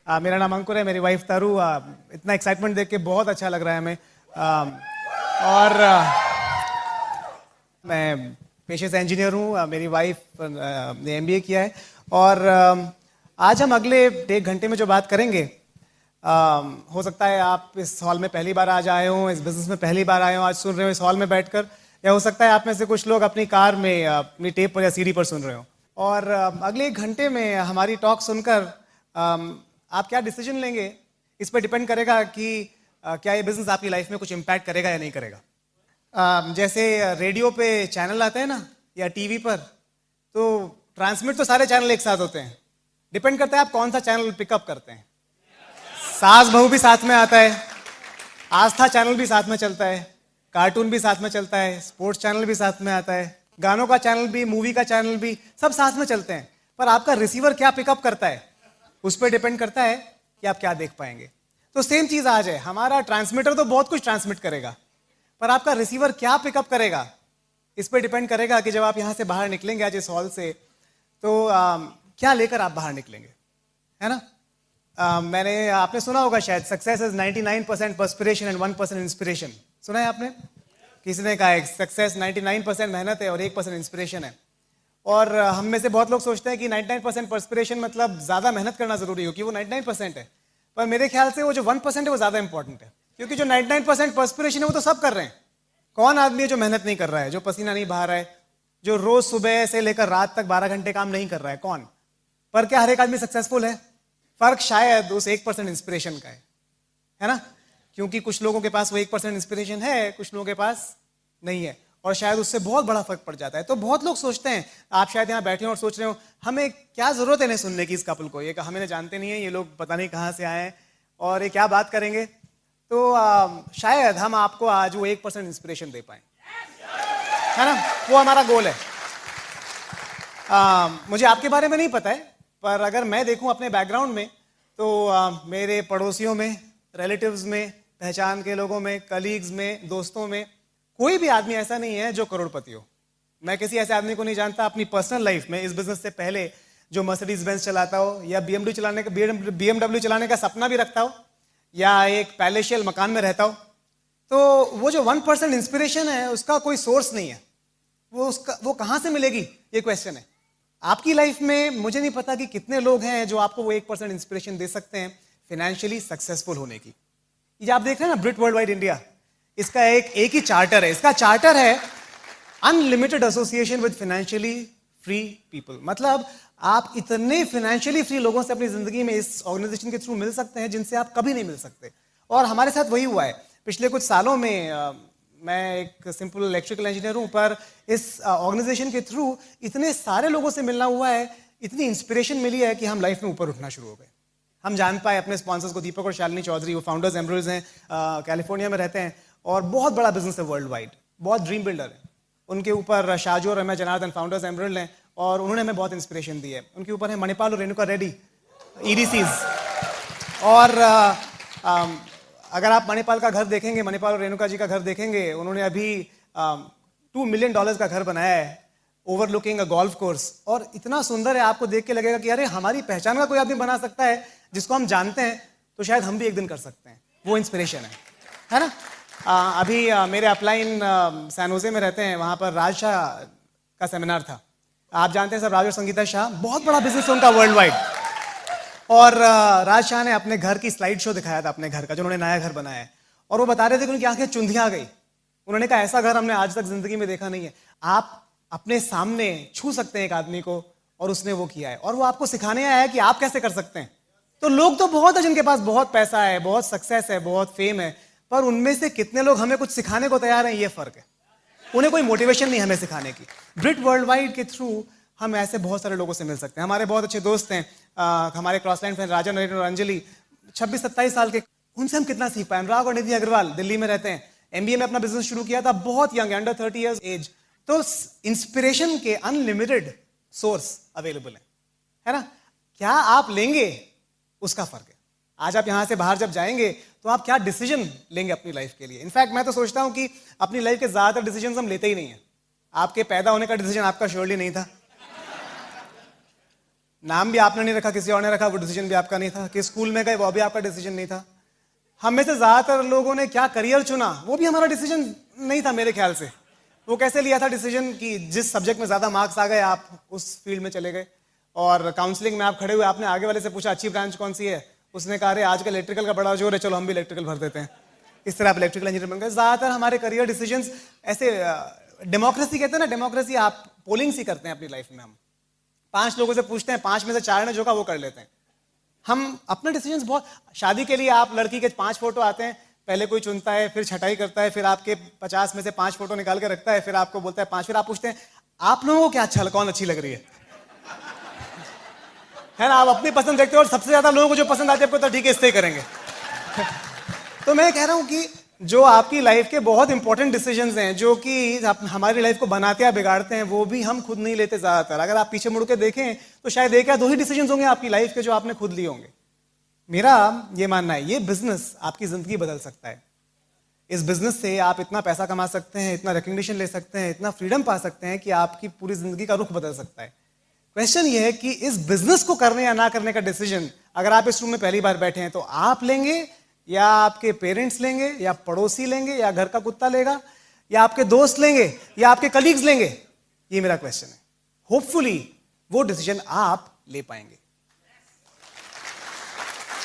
मेरा नाम अंकुर है, मेरी वाइफ तारू। इतना एक्साइटमेंट देख के बहुत अच्छा लग रहा है हमें। और मैं पेशे से इंजीनियर हूँ। मेरी वाइफ ने एमबीए किया है। और आज हम अगले 1.5 घंटे में जो बात करेंगे, हो सकता है आप इस हॉल में पहली बार आज आए हों, इस बिजनेस में पहली बार आए हों, आज सुन रहे हो इस हॉल में बैठकर, या हो सकता है आप में से कुछ लोग अपनी कार में, अपनी टेप पर या सीडी पर सुन रहे हो। और अगले 1 घंटे में हमारी टॉक सुनकर आप क्या डिसीजन लेंगे, इस पर डिपेंड करेगा कि क्या ये बिजनेस आपकी लाइफ में कुछ इम्पैक्ट करेगा या नहीं करेगा। जैसे रेडियो पे चैनल आते हैं ना, या टीवी पर, तो ट्रांसमिट तो सारे चैनल एक साथ होते हैं। डिपेंड करता है आप कौन सा चैनल पिकअप करते हैं। सास बहू भी साथ में आता है, आस्था चैनल भी साथ में चलता है, कार्टून भी साथ में चलता है, स्पोर्ट्स चैनल भी साथ में आता है, गानों का चैनल भी, मूवी का चैनल भी, सब साथ में चलते हैं। पर आपका रिसीवर क्या पिकअप करता है, उस पर डिपेंड करता है कि आप क्या देख पाएंगे। तो सेम चीज आज है, हमारा ट्रांसमीटर तो बहुत कुछ ट्रांसमिट करेगा, पर आपका रिसीवर क्या पिकअप करेगा, इस पर डिपेंड करेगा कि जब आप यहां से बाहर निकलेंगे आज इस हॉल से, तो क्या लेकर आप बाहर निकलेंगे, है ना। आपने सुना होगा शायद, success is 99% perspiration and 1% inspiration. सुना है आपने? किसी ने कहा है सक्सेस 99% मेहनत है और 1% इंस्पिरेशन है। और हम में से बहुत लोग सोचते हैं कि 99% पर्सपिरेशन मतलब ज्यादा मेहनत करना जरूरी हो, कि वो 99% है। पर मेरे ख्याल से वो जो 1% है वो ज्यादा इंपॉर्टेंट है, क्योंकि जो 99% पर्सपिरेशन है वो तो सब कर रहे हैं। कौन आदमी है जो मेहनत नहीं कर रहा है, जो पसीना नहीं बहा रहा है, जो रोज सुबह से लेकर रात तक 12 घंटे काम नहीं कर रहा है? कौन? पर क्या हर एक आदमी सक्सेसफुल है? फर्क शायद उस 1% इंस्पिरेशन का है ना। क्योंकि कुछ लोगों के पास वो 1% इंस्पिरेशन है, कुछ लोगों के पास नहीं है, और शायद उससे बहुत बड़ा फर्क पड़ जाता है। तो बहुत लोग सोचते हैं, आप शायद यहाँ बैठे हो और सोच रहे हो, हमें क्या जरूरत है इन्हें सुनने की, इस कपल को, ये हमें जानते नहीं है, ये लोग पता नहीं कहाँ से आए हैं और ये क्या बात करेंगे। तो शायद हम आपको आज वो 1% इंस्पिरेशन दे पाए, है ना। वो हमारा गोल है। मुझे आपके बारे में नहीं पता है, पर अगर मैं देखूं अपने बैकग्राउंड में, तो मेरे पड़ोसियों में, रिलेटिव्स में, पहचान के लोगों में, कलीग्स में, दोस्तों में, कोई भी आदमी ऐसा नहीं है जो करोड़पति हो। मैं किसी ऐसे आदमी को नहीं जानता अपनी पर्सनल लाइफ में, इस बिजनेस से पहले, जो मर्सिडीज बेंज चलाता हो, या बीएमडब्ल्यू चलाने का सपना भी रखता हो, या एक पैलेशियल मकान में रहता हो। तो वो जो 1% इंस्पिरेशन है, उसका कोई सोर्स नहीं है। वो कहां से मिलेगी, ये क्वेश्चन है। आपकी लाइफ में मुझे नहीं पता कि कितने लोग हैं जो आपको वो 1% इंस्पिरेशन दे सकते हैं फाइनेंशियली सक्सेसफुल होने की। ये आप देख रहे हैं ना, ब्रिट वर्ल्ड वाइड इंडिया, इसका एक ही चार्टर है। इसका चार्टर है unlimited association with financially free people. मतलब आप इतने फाइनेंशियली फ्री लोगों से अपनी जिंदगी में इस ऑर्गेनाइजेशन के थ्रू मिल सकते हैं जिनसे आप कभी नहीं मिल सकते। और हमारे साथ वही हुआ है। पिछले कुछ सालों में मैं एक सिंपल इलेक्ट्रिकल इंजीनियर हूं, पर इस ऑर्गेनाइजेशन के थ्रू इतने सारे लोगों से मिलना हुआ है, इतनी इंस्पिरेशन मिली है कि हम लाइफ में ऊपर उठना शुरू हो गए। हम जान पाए अपने स्पॉन्सर्स को, दीपक और शालिनी चौधरी, वो फाउंडर्स एमरल्ड्स हैं, कैलिफोर्निया में रहते हैं और बहुत बड़ा बिजनेस है वर्ल्ड वाइड, बहुत ड्रीम बिल्डर है। उनके ऊपर शाजू और रम्या जनार्दन फाउंडर्स एमरल्ड हैं, और उन्होंने हमें बहुत इंस्पिरेशन दी है। उनके ऊपर है मणिपाल और रेणुका रेड्डी, ईडीसीज। और अगर आप मणिपाल का घर देखेंगे, मणिपाल और रेणुका जी का घर देखेंगे, उन्होंने अभी $2 मिलियन का घर बनाया है, ओवरलुकिंग अ गोल्फ कोर्स। और इतना सुंदर है, आपको देख के लगेगा कि अरे हमारी पहचान का कोई आदमी बना सकता है जिसको हम जानते हैं, तो शायद हम भी एक दिन कर सकते हैं। वो इंस्पिरेशन है ना। अभी मेरे अपलाइन सैन होजे में रहते हैं, वहां पर राज शाह का सेमिनार था। आप जानते हैं सब, राज और संगीता शाह, बहुत बड़ा बिजनेस है उनका वर्ल्ड वाइड। और राज शाह ने अपने घर की स्लाइड शो दिखाया था, अपने घर का, जो उन्होंने नया घर बनाया है। और वो बता रहे थे कि उनकी आंखें चुंधिया गई। उन्होंने कहा ऐसा घर हमने आज तक जिंदगी में देखा नहीं है। आप अपने सामने छू सकते हैं एक आदमी को, और उसने वो किया है, और वो आपको सिखाने आया है कि आप कैसे कर सकते हैं। तो लोग तो बहुत है जिनके पास बहुत पैसा है, बहुत सक्सेस है, बहुत फेम है, पर उनमें से कितने लोग हमें कुछ सिखाने को तैयार हैं, ये फर्क है। उन्हें कोई मोटिवेशन नहीं हमें सिखाने की। ब्रिट वर्ल्ड वाइड के थ्रू हम ऐसे बहुत सारे लोगों से मिल सकते हैं। हमारे बहुत अच्छे दोस्त हैं, हमारे क्रॉसलाइन फ्रेंड राजा नरेंद्र और अंजलि, 26-27 साल के, उनसे हम कितना सीख पाए। अनुराग और निधि अग्रवाल दिल्ली में रहते हैं, एमबीए में अपना बिजनेस शुरू किया था, बहुत यंग, अंडर 30 इयर्स एज। तो इंस्पिरेशन के अनलिमिटेड सोर्स अवेलेबल है ना। क्या आप लेंगे, उसका फर्क है। आज आप यहां से बाहर जब जाएंगे तो आप क्या डिसीजन लेंगे अपनी लाइफ के लिए। इनफैक्ट मैं तो सोचता हूं कि अपनी लाइफ के ज्यादातर डिसीजन हम लेते ही नहीं है। आपके पैदा होने का डिसीजन आपका श्योरली नहीं था, नाम भी आपने नहीं रखा, किसी और ने रखा, वो डिसीजन भी आपका नहीं था। कि स्कूल में गए, वो भी आपका डिसीजन नहीं था। हम में से ज्यादातर लोगों ने क्या करियर चुना, वो भी हमारा डिसीजन नहीं था मेरे ख्याल से। वो कैसे लिया था डिसीजन कि जिस सब्जेक्ट में ज्यादा मार्क्स आ गए आप उस फील्ड में चले गए। और काउंसलिंग में आप खड़े हुए, आपने आगे वाले से पूछा अच्छी ब्रांच कौन सी है, उसने कहा अरे आजकल इलेक्ट्रिकल का बड़ा जोर है, चलो हम भी इलेक्ट्रिकल भर देते हैं। इस तरह आप इलेक्ट्रिकल इंजीनियर बन गए। ज्यादातर हमारे करियर डिसीजंस ऐसे, डेमोक्रेसी कहते हैं ना, डेमोक्रेसी आप पोलिंग सी करते हैं अपनी लाइफ में। हम 5 लोगों से पूछते हैं, 5 में से 4 ने जो कहा वो कर लेते हैं। हम अपने डिसीजंस बहुत, शादी के लिए आप लड़की के 5 फोटो आते हैं, पहले कोई चुनता है, फिर छटाई करता है, फिर आपके 50 में से 5 फोटो निकाल के रखता है, फिर आपको बोलता है 5, फिर आप पूछते हैं आप लोगों को क्या अच्छा, कौन अच्छी लग रही है ना। आप अपनी पसंद देखते हो और सबसे ज्यादा लोगों को जो पसंद आती है आपको, तो ठीक है इससे ही करेंगे। तो मैं कह रहा हूं कि जो आपकी लाइफ के बहुत इंपॉर्टेंट डिसीजंस हैं, जो कि हमारी लाइफ को बनाते या बिगाड़ते हैं, वो भी हम खुद नहीं लेते ज्यादातर। अगर आप पीछे मुड़ के देखें तो शायद 1 या 2 ही डिसीजंस होंगे आपकी लाइफ के जो आपने खुद लिए होंगे। मेरा ये मानना है, ये बिजनेस आपकी जिंदगी बदल सकता है। इस बिजनेस से आप इतना पैसा कमा सकते हैं, इतना रिकग्निशन ले सकते हैं, इतना फ्रीडम पा सकते हैं कि आपकी पूरी जिंदगी का रुख बदल सकता है। क्वेश्चन ये है कि इस बिजनेस को करने या ना करने का डिसीजन, अगर आप इस रूम में पहली बार बैठे हैं, तो आप लेंगे या आपके पेरेंट्स लेंगे या पड़ोसी लेंगे या घर का कुत्ता लेगा या आपके दोस्त लेंगे या आपके कलीग्स लेंगे, ये मेरा क्वेश्चन है। होपफुली वो डिसीजन आप ले पाएंगे,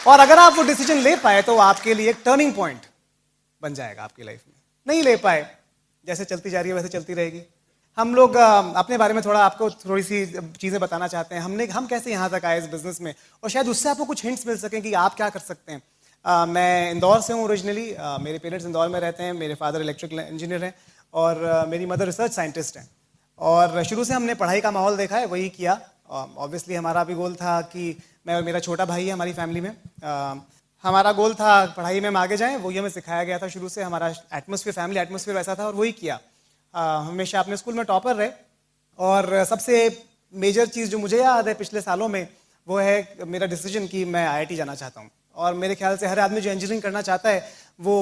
और अगर आप वो डिसीजन ले पाए तो आपके लिए एक टर्निंग पॉइंट बन जाएगा आपकी लाइफ में। नहीं ले पाए, जैसे चलती जा रही है वैसे चलती रहेगी। हम लोग अपने बारे में थोड़ा आपको थोड़ी सी चीजें बताना चाहते हैं। हम कैसे यहां तक आए इस बिजनेस में, और शायद उससे आपको कुछ हिंट्स मिल सकें कि आप क्या कर सकते हैं। मैं इंदौर से हूँ ओरिजिनली। मेरे पेरेंट्स इंदौर में रहते हैं। मेरे फादर इलेक्ट्रिकल इंजीनियर हैं और मेरी मदर रिसर्च साइंटिस्ट हैं। और शुरू से हमने पढ़ाई का माहौल देखा है, वही किया। ऑब्वियसली हमारा भी गोल था कि मैं और मेरा छोटा भाई है हमारी फैमिली में, हमारा गोल था पढ़ाई में हम आगे जाएं। वही हमें सिखाया गया था शुरू से, हमारा एटमॉस्फेयर, फैमिली एटमॉस्फेयर वैसा था, और वही किया। हमेशा अपने स्कूल में टॉपर रहे। और सबसे मेजर चीज़ जो मुझे याद है पिछले सालों में, वो है मेरा डिसीजन कि मैं IIT जाना चाहता हूँ। और मेरे ख्याल से हर आदमी जो इंजीनियरिंग करना चाहता है वो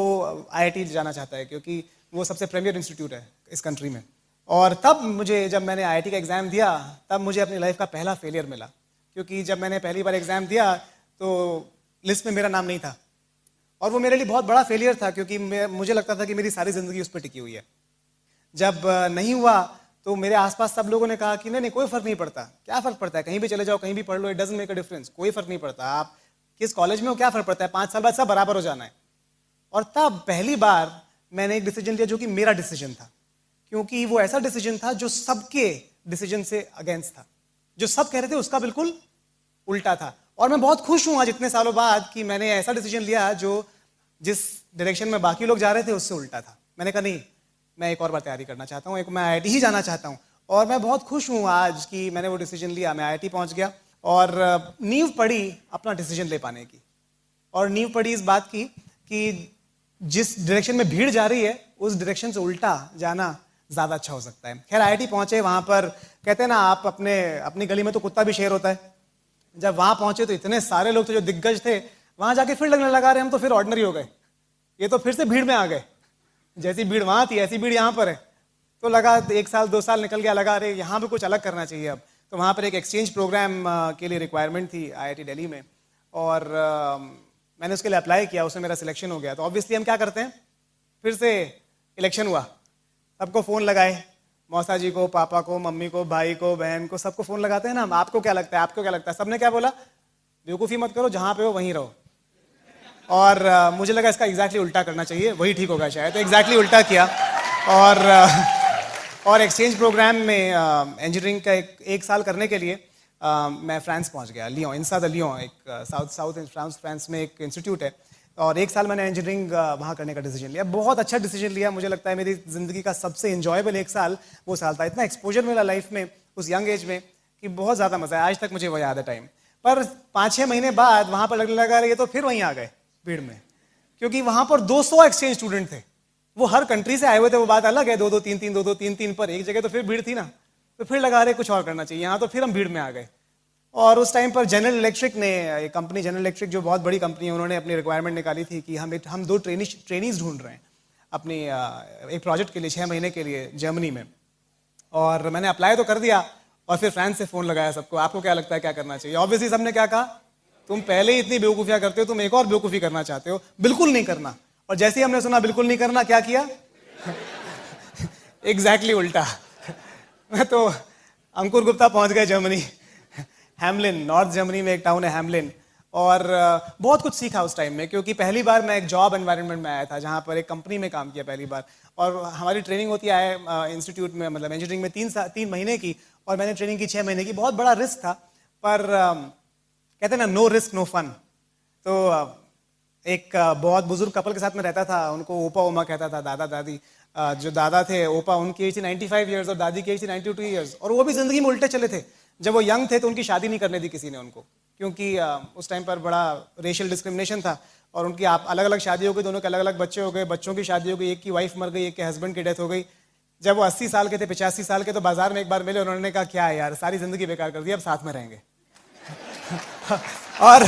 IIT जाना चाहता है, क्योंकि वो सबसे प्रीमियर इंस्टीट्यूट है इस कंट्री में। और तब मुझे, जब मैंने IIT का एग्ज़ाम दिया, तब मुझे अपनी लाइफ का पहला फेलियर मिला। क्योंकि जब मैंने पहली बार एग्ज़ाम दिया तो लिस्ट में मेरा नाम नहीं था, और वो मेरे लिए बहुत बड़ा फेलियर था, क्योंकि मुझे लगता था कि मेरी सारी ज़िंदगी उस पर टिकी हुई है। जब नहीं हुआ तो मेरे आसपास सब लोगों ने कहा कि नहीं कोई फ़र्क नहीं पड़ता। क्या फ़र्क पड़ता है, कहीं भी चले जाओ, कहीं भी पढ़ लो, it doesn't make a difference. कोई फ़र्क नहीं पड़ता, आप किस कॉलेज में हो क्या फ़र्क पड़ता है, 5 साल बाद सब बराबर हो जाना है। और तब पहली बार मैंने एक डिसीजन लिया जो कि मेरा डिसीजन था, क्योंकि वो ऐसा डिसीजन था जो सबके डिसीजन से अगेंस्ट था। जो सब कह रहे थे उसका बिल्कुल उल्टा था। और मैं बहुत खुश हूं आज इतने सालों बाद कि मैंने ऐसा डिसीजन लिया जो जिस डायरेक्शन में बाकी लोग जा रहे थे उससे उल्टा था। मैंने कहा नहीं, मैं एक और बार तैयारी करना चाहता हूँ, मैं IIT ही जाना चाहता हूँ। और मैं बहुत खुश हूँ आज कि मैंने वो डिसीजन लिया, मैं IIT पहुँच गया और नींव पड़ी अपना डिसीजन ले पाने की। और नींव पड़ी इस बात की कि जिस डायरेक्शन में भीड़ जा रही है उस डायरेक्शन से उल्टा जाना ज़्यादा अच्छा हो सकता है। खैर IIT पहुँचे, वहाँ पर कहते हैं ना, आप अपनी गली में तो कुत्ता भी शेर होता है। जब वहाँ पहुँचे तो इतने सारे लोग थे जो दिग्गज थे, वहाँ जाके फिर लगने लगा रहे हम तो फिर ऑर्डिनरी हो गए, ये तो फिर से भीड़ में आ गए। जैसी भीड़ वहाँ थी ऐसी भीड़ यहाँ पर है। तो लगा 1 साल 2 साल निकल गया, लगा अरे यहाँ पे कुछ अलग करना चाहिए अब। तो वहाँ पर एक एक्सचेंज प्रोग्राम के लिए रिक्वायरमेंट थी IIT दिल्ली में, और मैंने उसके लिए अप्लाई किया, उसमें मेरा सिलेक्शन हो गया। तो ऑब्वियसली हम क्या करते हैं, फिर से इलेक्शन हुआ, सबको फ़ोन लगाए, मौसा जी को, पापा को, मम्मी को, भाई को, बहन को, सबको फ़ोन लगाते हैं ना, आपको क्या लगता है, आपको क्या लगता है। सबने क्या बोला, बेवकूफ़ी मत करो, जहाँ पे हो वहीं रहो। और मुझे लगा इसका एग्जैक्टली उल्टा करना चाहिए, वही ठीक होगा शायद। तो एग्जैक्टली उल्टा किया और एक्सचेंज प्रोग्राम में इंजीनियरिंग का एक साल करने के लिए मैं फ्रांस पहुंच गया, लियों, इंसा द लियों, एक साउथ फ्रांस में एक इंस्टीट्यूट है। और 1 साल मैंने इंजीनियरिंग वहाँ करने का डिसीजन लिया। बहुत अच्छा डिसीजन लिया, मुझे लगता है मेरी ज़िंदगी का सबसे इंजॉयबल 1 साल वो साल था। इतना एक्सपोजर मिला लाइफ में उस यंग एज में कि बहुत ज़्यादा मज़ा आया, आज तक मुझे वो याद है टाइम। पर 5-6 महीने बाद वहाँ पर लगने लगा ये तो फिर वहीं आ गए भीड़ में, क्योंकि वहाँ पर 200 एक्सचेंज स्टूडेंट थे, वो हर कंट्री से आए हुए थे। वो बात अलग है, 2-2 3-3 2-2 3-3 पर एक जगह तो फिर भीड़ थी ना, तो फिर लगा रहे कुछ और करना चाहिए यहाँ, तो फिर हम भीड़ में आ गए। और उस टाइम पर जनरल इलेक्ट्रिक ने, एक कंपनी जनरल इलेक्ट्रिक जो बहुत बड़ी कंपनी है, उन्होंने अपनी रिक्वायरमेंट निकाली थी कि हम 2 ट्रेनीज ढूंढ रहे हैं अपनी एक प्रोजेक्ट के लिए 6 महीने के लिए जर्मनी में। और मैंने अप्लाई तो कर दिया, और फिर फ्रांस से फोन लगाया सबको, आपको क्या लगता है क्या करना चाहिए? ऑब्वियसली सबने क्या कहा, तुम पहले ही इतनी बेवकूफियां करते हो, तुम एक और बेवकूफी करना चाहते हो, बिल्कुल नहीं करना। और जैसे ही हमने सुना बिल्कुल नहीं करना, क्या किया? एग्जैक्टली उल्टा। मैं तो अंकुर गुप्ता पहुंच गए जर्मनी, हैमलिन, नॉर्थ जर्मनी में एक टाउन है हैमलिन। और बहुत कुछ सीखा उस टाइम में, क्योंकि पहली बार मैं एक जॉब एनवायरनमेंट में आया था जहाँ पर एक कंपनी में काम किया पहली बार। और हमारी ट्रेनिंग होती है इंस्टीट्यूट में, मतलब इंजीनियरिंग में 3 महीने की, और मैंने ट्रेनिंग की 6 महीने की। बहुत बड़ा रिस्क था, पर कहते हैं ना, नो रिस्क नो फन। तो एक बहुत बुजुर्ग कपल के साथ में रहता था, उनको ओपा ओमा कहता था, दादा दादी। जो दादा थे ओपा, उनकी एज थी 95 ईयर्स और दादी की एज थी 92 ईयर्स, और वो भी जिंदगी में उल्टे चले थे। जब वो यंग थे तो उनकी शादी नहीं करने दी किसी ने उनको, क्योंकि उस टाइम पर बड़ा रेशियल डिस्क्रिमिनेशन था। और उनकी आप अलग अलग शादी हो गई, दोनों के अलग अलग बच्चे हो गए, बच्चों की शादी हो गई, एक की वाइफ मर गई, एक के हस्बैंड की डेथ हो गई। जब वो 80 साल के थे, 85 साल के, तो बाजार में एक बार मिले, उन्होंने कहा क्या है यार, सारी जिंदगी बेकार कर दी, अब साथ में रहेंगे। और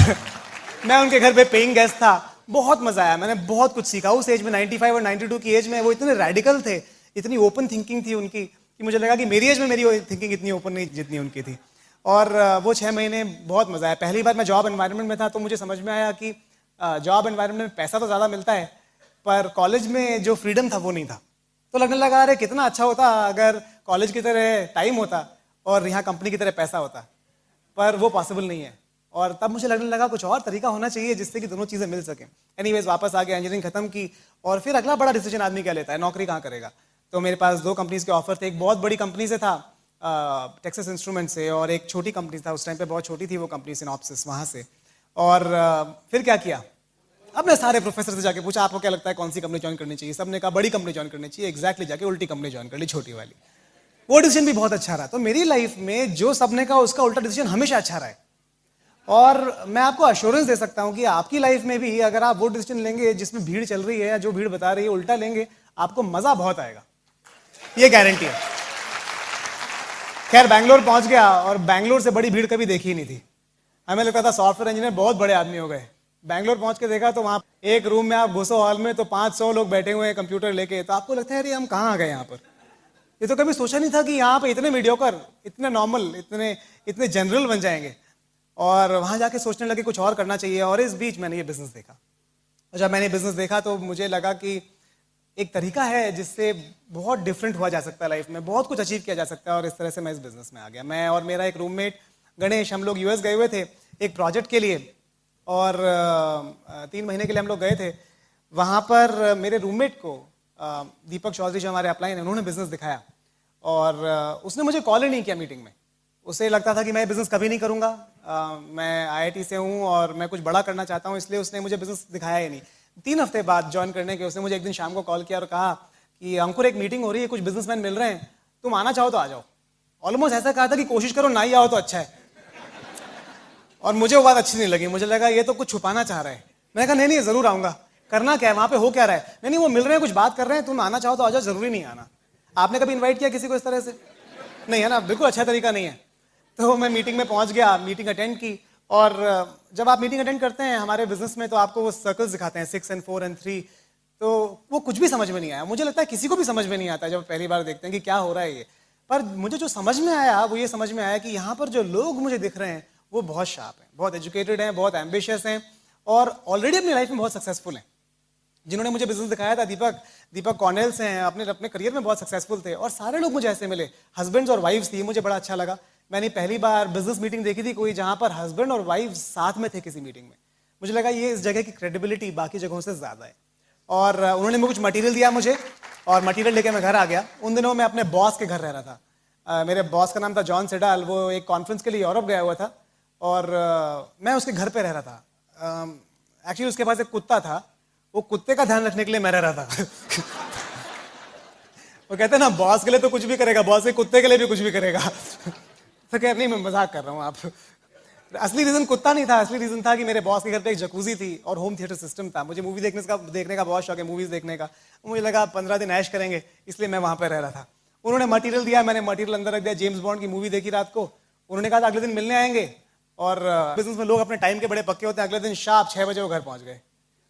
मैं उनके घर पे पेइंग गेस्ट था, बहुत मजा आया, मैंने बहुत कुछ सीखा उस एज में। 95 और 92 की एज में वो इतने रेडिकल थे, इतनी ओपन थिंकिंग थी उनकी, कि मुझे लगा कि मेरी एज में मेरी थिंकिंग इतनी ओपन नहीं जितनी उनकी थी। और वो 6 महीने बहुत मजा आया। पहली बार मैं जॉब एनवायरनमेंट में था, तो मुझे समझ में आया कि जॉब एनवायरनमेंट में पैसा तो ज़्यादा मिलता है, पर कॉलेज में जो फ्रीडम था वो नहीं था। तो लगने लगा अरे कितना अच्छा होता अगर कॉलेज की तरह टाइम होता और यहाँ कंपनी की तरह पैसा होता, पर वो पॉसिबल नहीं है। और तब मुझे लगने लगा कुछ और तरीका होना चाहिए जिससे कि दोनों चीज़ें मिल सकें। एनीवेज वापस आ गया, इंजीनियरिंग खत्म की, और फिर अगला बड़ा डिसीजन आदमी क्या लेता है, नौकरी कहाँ करेगा। तो मेरे पास 2 कंपनीज के ऑफर थे, एक बहुत बड़ी कंपनी से था, टेक्सास इंस्ट्रूमेंट से, और एक छोटी कंपनी था, उस टाइम पे बहुत छोटी थी वो कंपनी, सिनॉप्सिस, वहाँ से। और फिर क्या किया, अब मैं सारे प्रोफेसर से जाके पूछा आपको क्या लगता है कौन सी कंपनी ज्वाइन करनी चाहिए। सबने कहा बड़ी कंपनी ज्वाइन करनी चाहिए। एग्जैक्टली जाके उल्टी कंपनी ज्वाइन कर ली, छोटी वाली। वो डिसीजन भी बहुत अच्छा रहा। तो मेरी लाइफ में जो सबने कहा उसका उल्टा डिसीजन हमेशा अच्छा रहा है। और मैं आपको अश्योरेंस दे सकता हूं कि आपकी लाइफ में भी अगर आप वो डिसीजन लेंगे जिसमें भीड़ चल रही है या जो भीड़ बता रही है उल्टा लेंगे, आपको मजा बहुत आएगा, ये गारंटी है। खैर बैंगलोर पहुंच गया, और बैंगलोर से बड़ी भीड़ कभी देखी ही नहीं थी। हमें लगता था सॉफ्टवेयर इंजीनियर बहुत बड़े आदमी हो गए। बैंगलोर पहुंच के देखा तो वहां एक रूम में आप घुसो हॉल में तो 500 लोग बैठे हुए हैं कंप्यूटर लेके। तो आपको लगता है अरे हम कहाँ आ गए यहाँ पर। ये तो कभी सोचा नहीं था कि यहाँ पे इतने मीडियोकर, इतने नॉर्मल, इतने जनरल बन जाएंगे। और वहां जाके सोचने लगे कुछ और करना चाहिए। और इस बीच मैंने ये बिजनेस देखा, और जब मैंने बिजनेस देखा तो मुझे लगा कि एक तरीका है जिससे बहुत डिफरेंट हुआ जा सकता है लाइफ में, बहुत कुछ अचीव किया जा सकता है। और इस तरह से मैं इस बिजनेस में आ गया। मैं और मेरा एक रूममेट गणेश, हम लोग यूएस गए हुए थे एक प्रोजेक्ट के लिए, और 3 महीने के लिए हम लोग गए थे। वहाँ पर मेरे रूममेट को दीपक चौधरी जो हमारे अपलाइन हैं, उन्होंने बिजनेस दिखाया, और उसने मुझे कॉल ही नहीं किया मीटिंग में। उसे लगता था कि मैं बिजनेस कभी नहीं करूँगा, मैं आईआईटी से हूँ और मैं कुछ बड़ा करना चाहता हूँ, इसलिए उसने मुझे बिजनेस दिखाया ही नहीं। 3 हफ्ते बाद ज्वाइन करने के उसने मुझे एक दिन शाम को कॉल किया और कहा कि अंकुर एक मीटिंग हो रही है, कुछ बिजनेसमैन मिल रहे हैं, तुम आना चाहो तो आ जाओ। ऑलमोस्ट ऐसा कहा था कि कोशिश करो ना ही आओ तो अच्छा है। और मुझे वो बात अच्छी नहीं लगी, मुझे लगा ये तो कुछ छुपाना चाह रहा है। मैंने कहा नहीं जरूर आऊंगा, करना क्या है वहां पे, हो क्या रहा है। नहीं वो मिल रहे हैं, कुछ बात कर रहे हैं, तुम आना चाहो तो आ जाओ, जरूरी नहीं आना। आपने कभी इन्वाइट किया किसी को इस तरह से? नहीं है ना, बिल्कुल अच्छा तरीका नहीं है। तो मैं मीटिंग में पहुंच गया, मीटिंग अटेंड की। और जब आप मीटिंग अटेंड करते हैं हमारे बिजनेस में, तो आपको वो सर्कल्स दिखाते हैं 6 and 4 and 3। तो वो कुछ भी समझ में नहीं आया। मुझे लगता है किसी को भी समझ में नहीं आता जब पहली बार देखते हैं कि क्या हो रहा है ये। पर मुझे जो समझ में आया वो ये समझ में आया कि यहाँ पर जो लोग मुझे दिख रहे हैं वो बहुत शार्प हैं, बहुत एजुकेटेड हैं, बहुत एम्बिशियस हैं, और ऑलरेडी अपनी लाइफ में बहुत सक्सेसफुल हैं। जिन्होंने मुझे बिजनेस दिखाया था, दीपक कॉर्नेल से हैं, अपने करियर में बहुत सक्सेसफुल थे। और सारे लोग मुझे ऐसे मिले, हस्बैंड्स और वाइफ्स थी, मुझे बड़ा अच्छा लगा। मैंने पहली बार बिजनेस मीटिंग देखी थी कोई जहां पर हस्बैंड और वाइफ साथ में थे किसी मीटिंग में। मुझे लगा ये इस जगह की क्रेडिबिलिटी बाकी जगहों से ज्यादा है। और उन्होंने मुझे कुछ मटेरियल दिया मुझे, और मटेरियल लेके मैं घर आ गया। उन दिनों मैं अपने बॉस के घर रह रहा था। मेरे बॉस का नाम था जॉन सेडाल, वो एक कॉन्फ्रेंस के लिए यूरोप गया हुआ था, और मैं उसके घर पे रह रहा था। एक्चुअली उसके पास एक कुत्ता था, वो कुत्ते का ध्यान रखने के लिए मैं रह रहा था। वो कहते हैं ना बॉस के लिए तो कुछ भी करेगा, बॉस के कुत्ते के लिए भी कुछ भी करेगा। तो कह नहीं मैं मजाक कर रहा हूँ आप। असली रीजन कुत्ता नहीं था, असली रीजन था कि मेरे बॉस के घर पे एक जकूजी थी और होम थिएटर सिस्टम था। मुझे मूवी देखने का बहुत शौक है, मूवीज देखने का। मुझे लगा 15 दिन ऐश करेंगे, इसलिए मैं वहां पर रह रहा था। उन्होंने मटेरियल दिया, मैंने मटेरियल अंदर रख दिया, जेम्स बॉन्ड की मूवी देखी रात को। उन्होंने कहा था अगले दिन मिलने आएंगे, और बिजनेस में लोग अपने टाइम के बड़े पक्के होते हैं। अगले दिन शार्प 6 बजे वो घर पहुंच गए,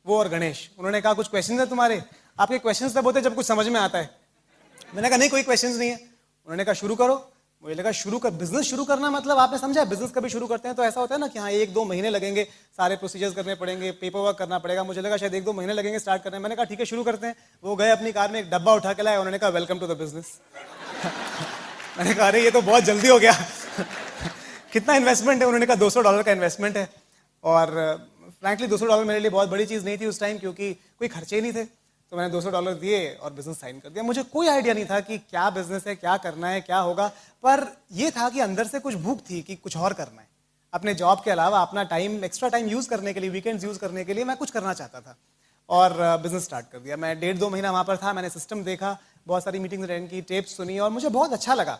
वो और गणेश। उन्होंने कहा कुछ क्वेश्चन है तुम्हारे? आपके क्वेश्चन तब होते जब कुछ समझ में आता है। मैंने कहा नहीं कोई क्वेश्चन नहीं है। उन्होंने कहा शुरू करो। मुझे लगा शुरू कर बिजनेस शुरू करना मतलब आपने समझा, बिजनेस कभी शुरू करते हैं तो ऐसा होता है ना कि हाँ 1-2 महीने लगेंगे, सारे प्रोसीजर्स करने पड़ेंगे, पेपर वर्क करना पड़ेगा। मुझे लगा शायद 1-2 महीने लगेंगे स्टार्ट करने में। मैंने कहा ठीक है शुरू करते हैं। वो गए अपनी कार में एक डब्बा उठा के लाए, उन्होंने कहा वेलकम टू द बिजनेस। मैंने कहा अरे ये तो बहुत जल्दी हो गया। कितना इन्वेस्टमेंट है? उन्होंने कहा $200 का इन्वेस्टमेंट है। और फ्रैंकली $200 मेरे लिए बहुत बड़ी चीज़ नहीं थी उस टाइम, क्योंकि कोई खर्चे ही नहीं थे। तो मैंने $200 दिए और बिजनेस साइन कर दिया। मुझे कोई आइडिया नहीं था कि क्या बिजनेस है, क्या करना है, क्या होगा, पर ये था कि अंदर से कुछ भूख थी कि कुछ और करना है। अपने जॉब के अलावा अपना टाइम, एक्स्ट्रा टाइम यूज़ करने के लिए, वीकेंड्स यूज़ करने के लिए मैं कुछ करना चाहता था और बिजनेस स्टार्ट कर दिया। मैं 1.5-2 महीना वहाँ पर था। मैंने सिस्टम देखा, बहुत सारी मीटिंग्स अटेंड की, टेप्स सुनी और मुझे बहुत अच्छा लगा,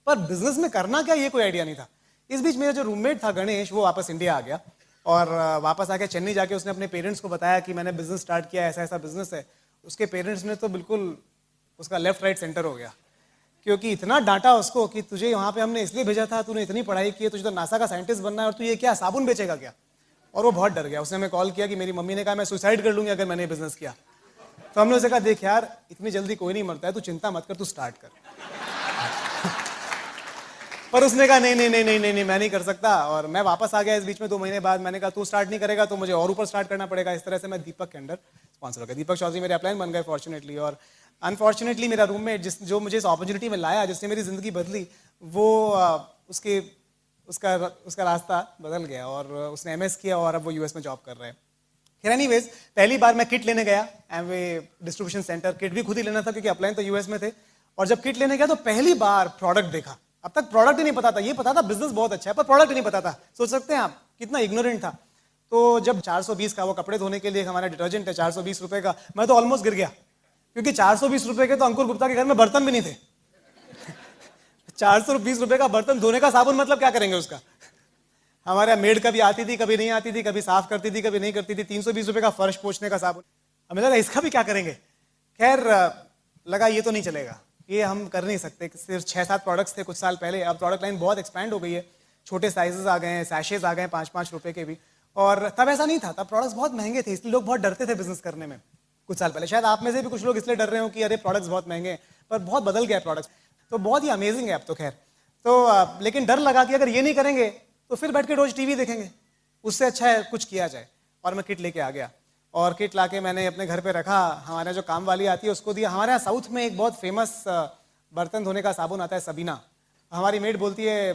पर बिजनेस में करना क्या ये कोई आइडिया नहीं था। इस बीच मेरा जो रूममेट था गणेश, वो वापस इंडिया आ गया और वापस आके चेन्नई जाके उसने अपने पेरेंट्स को बताया कि मैंने बिजनेस स्टार्ट किया, ऐसा ऐसा बिजनेस है। उसके पेरेंट्स ने तो बिल्कुल उसका लेफ्ट राइट सेंटर हो गया, क्योंकि इतना डांटा उसको कि तुझे वहाँ पे हमने इसलिए भेजा था, तूने इतनी पढ़ाई की है, तुझे तो नासा का साइंटिस्ट बनना है और तू ये क्या साबुन बेचेगा क्या? और वो बहुत डर गया। उसने हमें कॉल किया कि मेरी मम्मी ने कहा मैं सुसाइड कर लूँगी अगर मैंने बिजनेस किया। तो हमने उसे कहा देख यार, इतनी जल्दी कोई नहीं मरता है, तू चिंता मत कर, तू स्टार्ट कर। पर उसने कहा नहीं नहीं नहीं नहीं नहीं मैं नहीं कर सकता। और मैं वापस आ गया इस बीच में 2 महीने बाद। मैंने कहा तू स्टार्ट नहीं करेगा तो मुझे और ऊपर स्टार्ट करना पड़ेगा। इस तरह से मैं दीपक के अंडर स्पॉन्सर हो गया। दीपक चौधरी मेरे अपलाइन बन गए फॉर्चुनेटली। और अनफॉर्चुनेटली मेरा रूममेट जो मुझे इस अपॉर्चुनिटी में लाया, जिसने मेरी ज़िंदगी बदली, वो उसका रास्ता बदल गया और उसने एमएस किया और अब वो यूएस में जॉब कर रहा है। खैर एनीवेज, पहली बार मैं किट लेने गया एमवे डिस्ट्रीब्यूशन सेंटर। किट भी खुद ही लेना था क्योंकि अपलाइन तो यूएस में थे। और जब किट लेने गया तो पहली बार प्रोडक्ट देखा। अब तक प्रोडक्ट ही नहीं पता था। ये पता था बिजनेस बहुत अच्छा है, पर प्रोडक्ट ही नहीं पता था। सोच सकते हैं आप कितना इग्नोरेंट था। तो जब 420 का वो कपड़े धोने के लिए हमारा डिटर्जेंट है 420 रुपए का, मैं तो ऑलमोस्ट गिर गया, क्योंकि 420 रुपए के तो अंकुर गुप्ता के घर में बर्तन भी नहीं थे। 420 रुपए का बर्तन धोने का साबुन, मतलब क्या करेंगे उसका? हमारे यहाँ मेड कभी आती थी, कभी नहीं आती थी, कभी साफ करती थी, कभी नहीं करती थी। 320 रुपए का फर्श पोंछने का साबुन। हमें लगा इसका भी क्या करेंगे। खैर लगा ये तो नहीं चलेगा, ये हम कर नहीं सकते। सिर्फ 6-7 प्रोडक्ट्स थे कुछ साल पहले। अब प्रोडक्ट लाइन बहुत एक्सपैंड हो गई है, छोटे साइजेस आ गए हैं, सैशेज आ गए हैं 5-5 रुपए के भी। और तब ऐसा नहीं था, तब प्रोडक्ट्स बहुत महंगे थे, इसलिए लोग बहुत डरते थे बिजनेस करने में कुछ साल पहले। शायद आप में से भी कुछ लोग इसलिए डर रहे हो कि अरे प्रोडक्ट्स बहुत महंगे हैं, पर बहुत बदल गया प्रोडक्ट्स। तो बहुत ही अमेजिंग है अब तो। खैर तो लेकिन डर लगा कि अगर ये नहीं करेंगे तो फिर बैठ के रोज टीवी देखेंगे, उससे अच्छा है कुछ किया जाए। और मैं किट लेके आ गया और किट लाके मैंने अपने घर पे रखा। हमारे जो काम वाली आती है उसको दिया। हमारे यहाँ साउथ में एक बहुत फेमस बर्तन धोने का साबुन आता है, सबीना। हमारी मेड बोलती है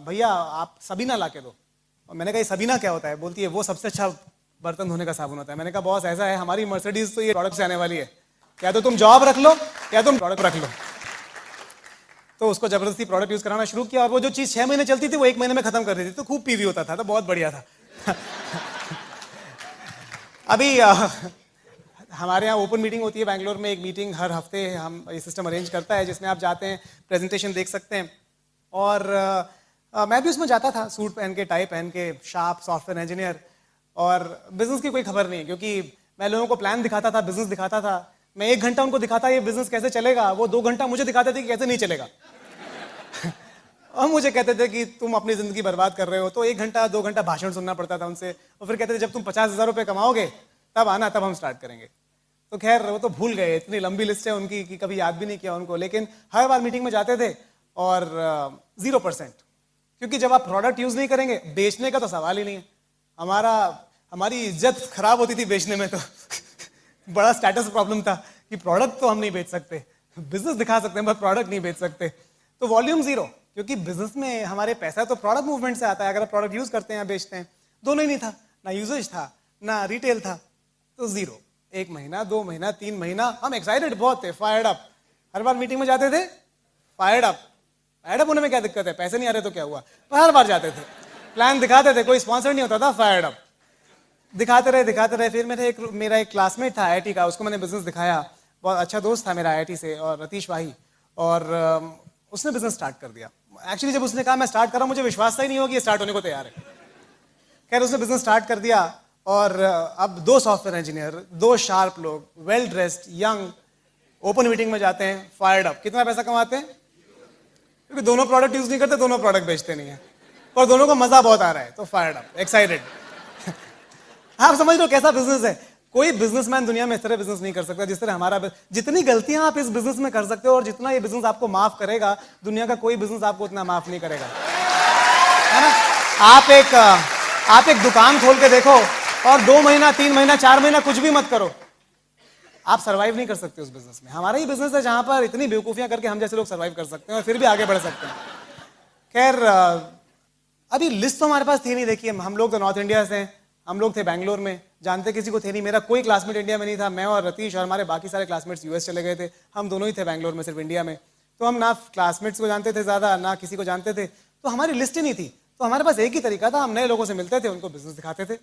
भैया आप सबीना ला के दो। और मैंने कहा सबीना क्या होता है? बोलती है वो सबसे अच्छा बर्तन धोने का साबुन होता है। मैंने कहा बॉस ऐसा है, हमारी मर्सिडीज तो ये प्रोडक्ट से आने वाली है, या तो तुम जॉब रख लो या तुम प्रोडक्ट रख लो। तो उसको जबरदस्ती प्रोडक्ट यूज कराना शुरू किया और वो जो चीज 6 महीने चलती थी वो 1 महीने में खत्म कर देती थी। तो खूब पीवी होता था, तो बहुत बढ़िया था। अभी हमारे यहाँ ओपन मीटिंग होती है बैंगलोर में, एक मीटिंग हर हफ्ते हम ये सिस्टम अरेंज करता है, जिसमें आप जाते हैं, प्रेजेंटेशन देख सकते हैं। और मैं भी उसमें जाता था, सूट पहन के, टाई पहन के, शार्प सॉफ्टवेयर इंजीनियर। और बिजनेस की कोई खबर नहीं, क्योंकि मैं लोगों को प्लान दिखाता था, बिजनेस दिखाता था। मैं 1 घंटा उनको दिखाता ये बिजनेस कैसे चलेगा, वो 2 घंटा मुझे दिखाते थे कि कैसे नहीं चलेगा। और मुझे कहते थे कि तुम अपनी जिंदगी बर्बाद कर रहे हो। तो 1 घंटा 2 घंटा भाषण सुनना पड़ता था उनसे। और फिर कहते थे जब तुम 50,000 रुपये कमाओगे तब आना, तब हम स्टार्ट करेंगे। तो खैर वो तो भूल गए, इतनी लंबी लिस्ट है उनकी कि कभी याद भी नहीं किया उनको। लेकिन हर बार मीटिंग में जाते थे और 0%, क्योंकि जब आप प्रोडक्ट यूज नहीं करेंगे, बेचने का तो सवाल ही नहीं है। हमारी इज्जत खराब होती थी बेचने में। तो बड़ा स्टेटस प्रॉब्लम था कि प्रोडक्ट तो हम नहीं बेच सकते, बिजनेस दिखा सकते हैं पर प्रोडक्ट नहीं बेच सकते। तो वॉल्यूम 0, क्योंकि बिजनेस में हमारे पैसा तो प्रोडक्ट मूवमेंट से आता है। अगर आप प्रोडक्ट यूज करते हैं या बेचते हैं, दोनों ही नहीं था, ना यूजेज था ना रिटेल था, तो 0। 1 महीना 2 महीना 3 महीना हम एक्साइटेड बहुत थे, फायर्ड अप। हर बार मीटिंग में जाते थे, फायर्ड अप। फायर्ड अप होने में क्या दिक्कत है, पैसे नहीं आ रहे तो क्या हुआ, पर हर बार जाते थे, प्लान दिखाते थे, कोई स्पॉन्सर नहीं होता था, फायर्ड अप। दिखाते रहे। फिर मेरा एक क्लासमेट था आईआईटी का, उसको मैंने बिजनेस दिखाया। बहुत अच्छा दोस्त था मेरा आईआईटी से, और रतीश वाही। और उसने बिजनेस स्टार्ट कर दिया। एक्चुअली जब उसने कहा मैं स्टार्ट कर रहा हूं, मुझे विश्वास ही नहीं हो कि ये स्टार्ट होने को तैयार है। खैर उसने बिजनेस स्टार्ट कर दिया और अब 2 सॉफ्टवेयर इंजीनियर, 2 शार्प लोग, well dressed, young, open meeting में जाते हैं, फायर्ड अप। कितना पैसा कमाते हैं? क्योंकि दोनों प्रोडक्ट यूज नहीं करते, दोनों प्रोडक्ट बेचते नहीं है, पर दोनों को मजा बहुत आ रहा है, तो फायर्ड अप, एक्साइटेड। आप समझ लो कैसा बिजनेस है। कोई बिजनेसमैन दुनिया में इस तरह बिजनेस नहीं कर सकता जिस तरह हमारा जितनी गलतियां आप इस बिजनेस में कर सकते हो और जितना ये बिजनेस आपको माफ करेगा, दुनिया का कोई बिजनेस आपको उतना माफ नहीं करेगा, है ना। आप एक दुकान खोल के देखो और 2 महीना 3 महीना 4 महीना कुछ भी मत करो, आप सर्वाइव नहीं कर सकते उस बिजनेस में। हमारा ही बिजनेस है जहां पर इतनी बेवकूफियां करके हम जैसे लोग सर्वाइव कर सकते हैं और फिर भी आगे बढ़ सकते हैं। खैर, अभी लिस्ट तो हमारे पास थी नहीं। देखिए, हम लोग तो नॉर्थ इंडिया से हैं, हम लोग थे बैंगलोर में, जानते किसी को थे नहीं। मेरा कोई क्लासमेट इंडिया में नहीं था। मैं और रतीश और हमारे बाकी सारे क्लासमेट्स यूएस चले गए थे। हम दोनों ही थे बैंगलोर में, सिर्फ इंडिया में। तो हम ना क्लासमेट्स को जानते थे ज़्यादा, ना किसी को जानते थे, तो हमारी लिस्ट ही नहीं थी। तो हमारे पास एक ही तरीका था, हम नए लोगों से मिलते थे, उनको बिजनेस दिखाते थे,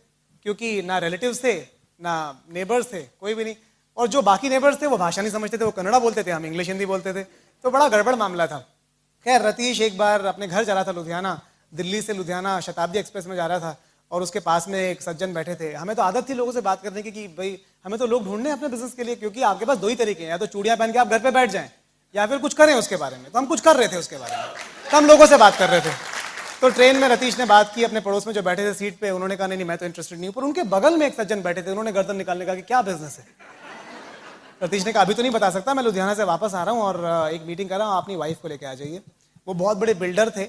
क्योंकि ना रिलेटिव्स थे ना नेबर्स थे, कोई भी नहीं। और जो बाकी नेबर्स थे वो भाषा नहीं समझते थे, वो कन्नड़ा बोलते थे, हम इंग्लिश हिंदी बोलते थे, तो बड़ा गड़बड़ मामला था। खैर, रतीश एक बार अपने घर जा रहा था लुधियाना, दिल्ली से लुधियाना शताब्दी एक्सप्रेस में जा रहा था और उसके पास में एक सज्जन बैठे थे। हमें तो आदत थी लोगों से बात करने की कि भाई हमें तो लोग ढूंढने हैं अपने बिजनेस के लिए, क्योंकि आपके पास 2 ही तरीके हैं, या तो चूड़ियां पहन के आप घर पे बैठ जाएं या फिर कुछ करें उसके बारे में। तो हम कुछ कर रहे थे उसके बारे में, तो हम लोगों से बात कर रहे थे। तो ट्रेन में रतीश ने बात की अपने पड़ोस में जो बैठे थे सीट पे, उन्होंने कहा नहीं मैं तो इंटरेस्टेड नहीं हूं। पर उनके बगल में एक सज्जन बैठे थे, उन्होंने गर्दन निकालने कहा कि क्या बिजनेस है। रतीश ने कहा अभी तो नहीं बता सकता, मैं लुधियाना से वापस आ रहा हूँ और एक मीटिंग कर रहा हूँ, अपनी वाइफ को लेके आ जाइए। वो बहुत बड़े बिल्डर थे,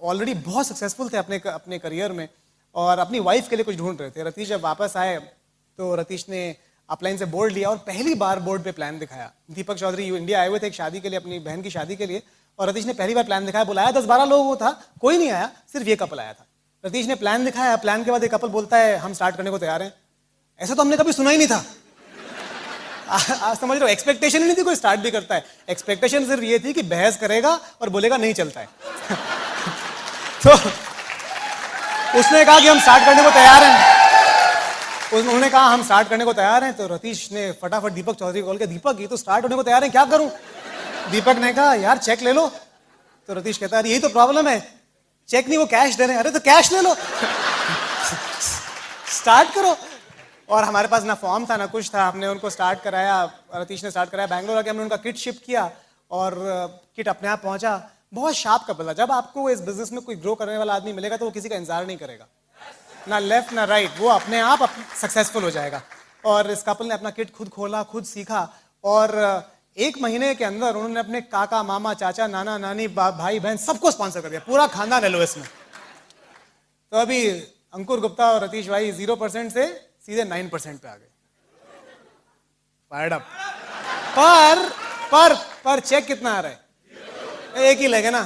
ऑलरेडी बहुत सक्सेसफुल थे अपने करियर में और अपनी वाइफ के लिए कुछ ढूंढ रहे थे। रतीश जब वापस आए तो रतीश ने अपलाइन से बोर्ड लिया और पहली बार बोर्ड पे प्लान दिखाया। दीपक चौधरी इंडिया आए हुए थे एक शादी के लिए, अपनी बहन की शादी के लिए, और रतीश ने पहली बार प्लान दिखाया। बुलाया 10-12 लोग था, कोई नहीं आया, सिर्फ ये कपल आया था। रतीश ने प्लान दिखाया, प्लान के बाद एक कपल बोलता है हम स्टार्ट करने को तैयार हैं। ऐसा तो हमने कभी सुना ही नहीं था। आज समझ लो, एक्सपेक्टेशन ही नहीं थी कोई स्टार्ट भी करता है। एक्सपेक्टेशन सिर्फ ये थी कि बहस करेगा और बोलेगा नहीं चलता है। तो उसने कहा कि हम स्टार्ट करने को तैयार हैं। उन्होंने कहा हम स्टार्ट करने को तैयार हैं। तो रतीश ने फटाफट दीपक चौधरी को कॉल किया, दीपक ये तो स्टार्ट होने को तैयार है, क्या करूं। दीपक ने कहा यार चेक ले लो। तो रतीश कहता है यही तो प्रॉब्लम है, चेक नहीं वो कैश दे रहे हैं। अरे तो कैश ले लो, स्टार्ट करो। और हमारे पास ना फॉर्म था ना कुछ था, हमने उनको स्टार्ट कराया, रतीश ने स्टार्ट कराया। बैंगलोर आके हमने उनका किट शिप किया और किट अपने आप पहुंचा। बहुत शार्प कपल था। जब आपको इस बिजनेस में कोई ग्रो करने वाला आदमी मिलेगा तो वो किसी का इंतजार नहीं करेगा, ना लेफ्ट ना राइट, वो अपने आप सक्सेसफुल हो जाएगा। और इस कपल ने अपना किट खुद खोला, खुद सीखा और 1 महीने के अंदर उन्होंने अपने काका मामा चाचा नाना नानी भाई बहन सबको स्पॉन्सर कर दिया, पूरा खानदान एलओएस में। तो अभी अंकुर गुप्ता और रतीश भाई 0% से सीधे 9% पे आ गए। Fired up. पर चेक कितना आ रहा है, एक ही लगे ना।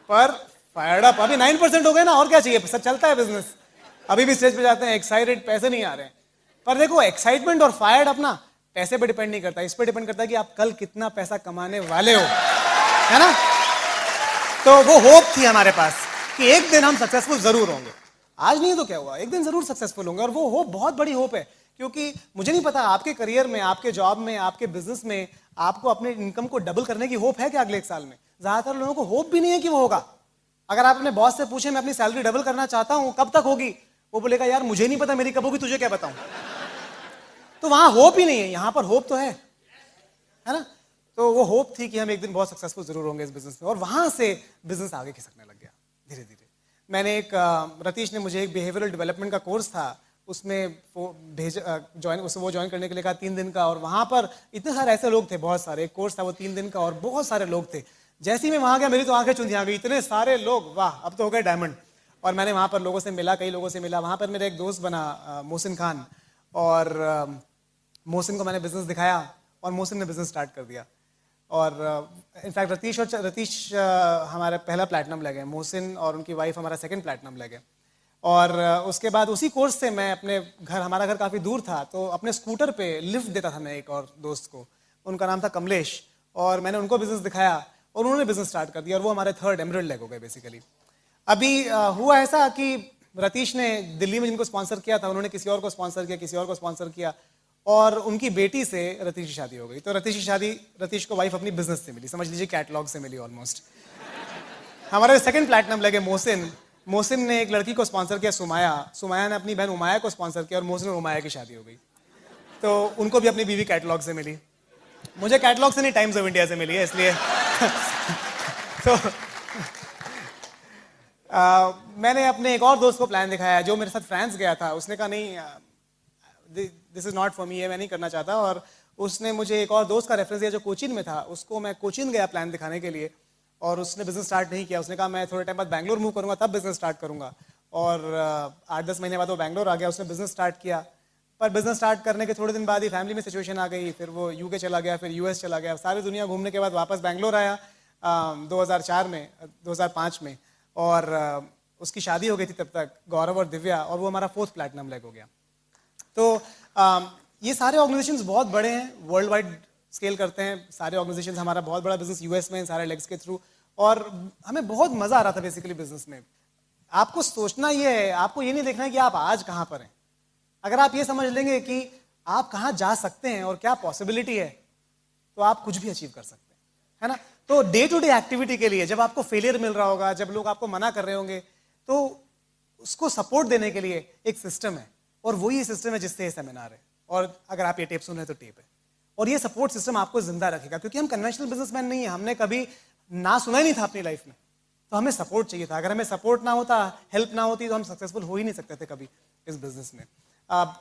पर फायर्ड अप, अभी 9% हो गए ना, और क्या चाहिए, सब चलता है बिजनेस। अभी भी स्टेज पे जाते हैं एक्साइटेड, पैसे नहीं आ रहे हैं। पर देखो, एक्साइटमेंट और फायर्ड अप ना पैसे पे डिपेंड नहीं करता, इस पे डिपेंड करता है कि आप कल कितना पैसा कमाने वाले हो, है ना। तो वो होप थी हमारे पास कि एक दिन हम सक्सेसफुल जरूर होंगे। आज नहीं तो क्या हुआ, एक दिन जरूर सक्सेसफुल होंगे। और वो होप बहुत बड़ी होप है, क्योंकि मुझे नहीं पता आपके करियर में, आपके जॉब में, आपके बिजनेस में आपको अपने इनकम को डबल करने की होप है क्या अगले 1 साल में। ज्यादातर लोगों को होप भी नहीं है कि वो होगा। अगर आप अपने बॉस से पूछे मैं अपनी सैलरी डबल करना चाहता हूं, कब तक होगी, वो बोलेगा यार मुझे नहीं पता मेरी कब होगी, तुझे क्या बताऊं। तो वहां होप ही नहीं है, यहां पर होप तो है ना। तो वो होप थी कि हम एक दिन बहुत सक्सेसफुल जरूर होंगे इस बिजनेस में। और वहां से बिजनेस आगे खिसकने लग गया धीरे धीरे। मैंने रतीश ने मुझे एक बिहेवियरल डेवलपमेंट का कोर्स था, उसमें वो ज्वाइन करने के लिए कहा 3 दिन का। और वहां पर इतने सारे ऐसे लोग थे, बहुत सारे, एक कोर्स था वो 3 दिन का और बहुत सारे लोग थे। जैसे ही मैं वहां गया मेरी तो आंखें चुंधिया गई, इतने सारे लोग, वाह अब तो हो गए डायमंड। और मैंने वहां पर लोगों से मिला, कई लोगों से मिला। वहां पर मेरा एक दोस्त बना मोहसिन खान, और मोहसिन को मैंने बिजनेस दिखाया और मोहसिन ने बिजनेस स्टार्ट कर दिया। और इनफैक्ट रतीश हमारा पहला प्लैटिनम ले गए, मोहसिन और उनकी वाइफ हमारा 2nd प्लैटिनम ले गए। और उसके बाद उसी कोर्स से मैं अपने घर, हमारा घर काफ़ी दूर था, तो अपने स्कूटर पे लिफ्ट देता था मैं एक और दोस्त को, उनका नाम था कमलेश। और मैंने उनको बिजनेस दिखाया और उन्होंने बिजनेस स्टार्ट कर दिया और वो हमारे 3rd एमरल्ड लेग हो गए बेसिकली। अभी हुआ ऐसा कि रतीश ने दिल्ली में जिनको स्पॉन्सर किया था उन्होंने किसी और को स्पॉन्सर किया, किसी और को स्पॉन्सर किया, और उनकी बेटी से रतीश की शादी हो गई। तो रतीश की शादी, रतीश को वाइफ अपनी बिजनेस से मिली, समझ लीजिए कैटलॉग से मिली ऑलमोस्ट। हमारे 2nd प्लैटिनम लगे मोहसिन ने एक लड़की को स्पॉन्सर किया, सुमाया ने अपनी बहन उमाया को स्पॉन्सर किया और मोहसिन और उमाया की शादी हो गई। तो उनको भी अपनी बीवी कैटलॉग से मिली, मुझे कैटलॉग से नहीं टाइम्स ऑफ इंडिया से मिली है, इसलिए तो मैंने अपने एक और दोस्त को प्लान दिखाया जो मेरे साथ फ्रांस गया था। उसने कहा नहीं this is not for me, ये मैं नहीं करना चाहता। और उसने मुझे एक और दोस्त का रेफरेंस दिया जो कोचीन में था, उसको मैं कोचीन गया प्लान दिखाने के लिए, और उसने बिजनेस स्टार्ट नहीं किया। उसने कहा मैं थोड़े टाइम बाद बैंगलोर मूव करूँगा तब बिजनेस स्टार्ट करूँगा। और 8-10 महीने बाद वो बैंगलोर आ गया, उसने बिजनेस स्टार्ट किया। पर बिजनेस स्टार्ट करने के थोड़े दिन बाद ही फैमिली में सिचुएशन आ गई, फिर वो यूके चला गया, फिर यूएस चला गया। सारी दुनिया घूमने के बाद वापस बैंगलोर आया 2004 में, 2005 में, और उसकी शादी हो गई थी तब तक, गौरव और दिव्या, और वो हमारा 4th प्लैटिनम लेग हो गया। तो ये सारे ऑर्गेनाइजेशंस बहुत बड़े हैं, वर्ल्ड वाइड स्केल करते हैं सारे ऑर्गेनाइजेशंस। हमारा बहुत बड़ा बिजनेस यूएस में सारे लेग्स के थ्रू, और हमें बहुत मजा आ रहा था बेसिकली बिजनेस में। आपको सोचना ये है, आपको ये नहीं देखना है कि आप आज कहाँ पर हैं। अगर आप ये समझ लेंगे कि आप कहाँ जा सकते हैं और क्या पॉसिबिलिटी है, तो आप कुछ भी अचीव कर सकते हैं, है ना। तो डे टू डे एक्टिविटी के लिए जब आपको फेलियर मिल रहा होगा, जब लोग आपको मना कर रहे होंगे, तो उसको सपोर्ट देने के लिए एक सिस्टम है, और वही सिस्टम है जिससे ये सेमिनार है। और अगर आप ये टेप सुन रहे हैं तो टेप है, और ये सपोर्ट सिस्टम आपको जिंदा रखेगा, क्योंकि हम कन्वेंशनल बिजनेसमैन नहीं है, हमने कभी ना सुना ही नहीं था अपनी लाइफ में, तो हमें सपोर्ट चाहिए था। अगर हमें सपोर्ट ना होता, हेल्प ना होती, तो हम सक्सेसफुल हो ही नहीं सकते थे कभी इस बिजनेस में।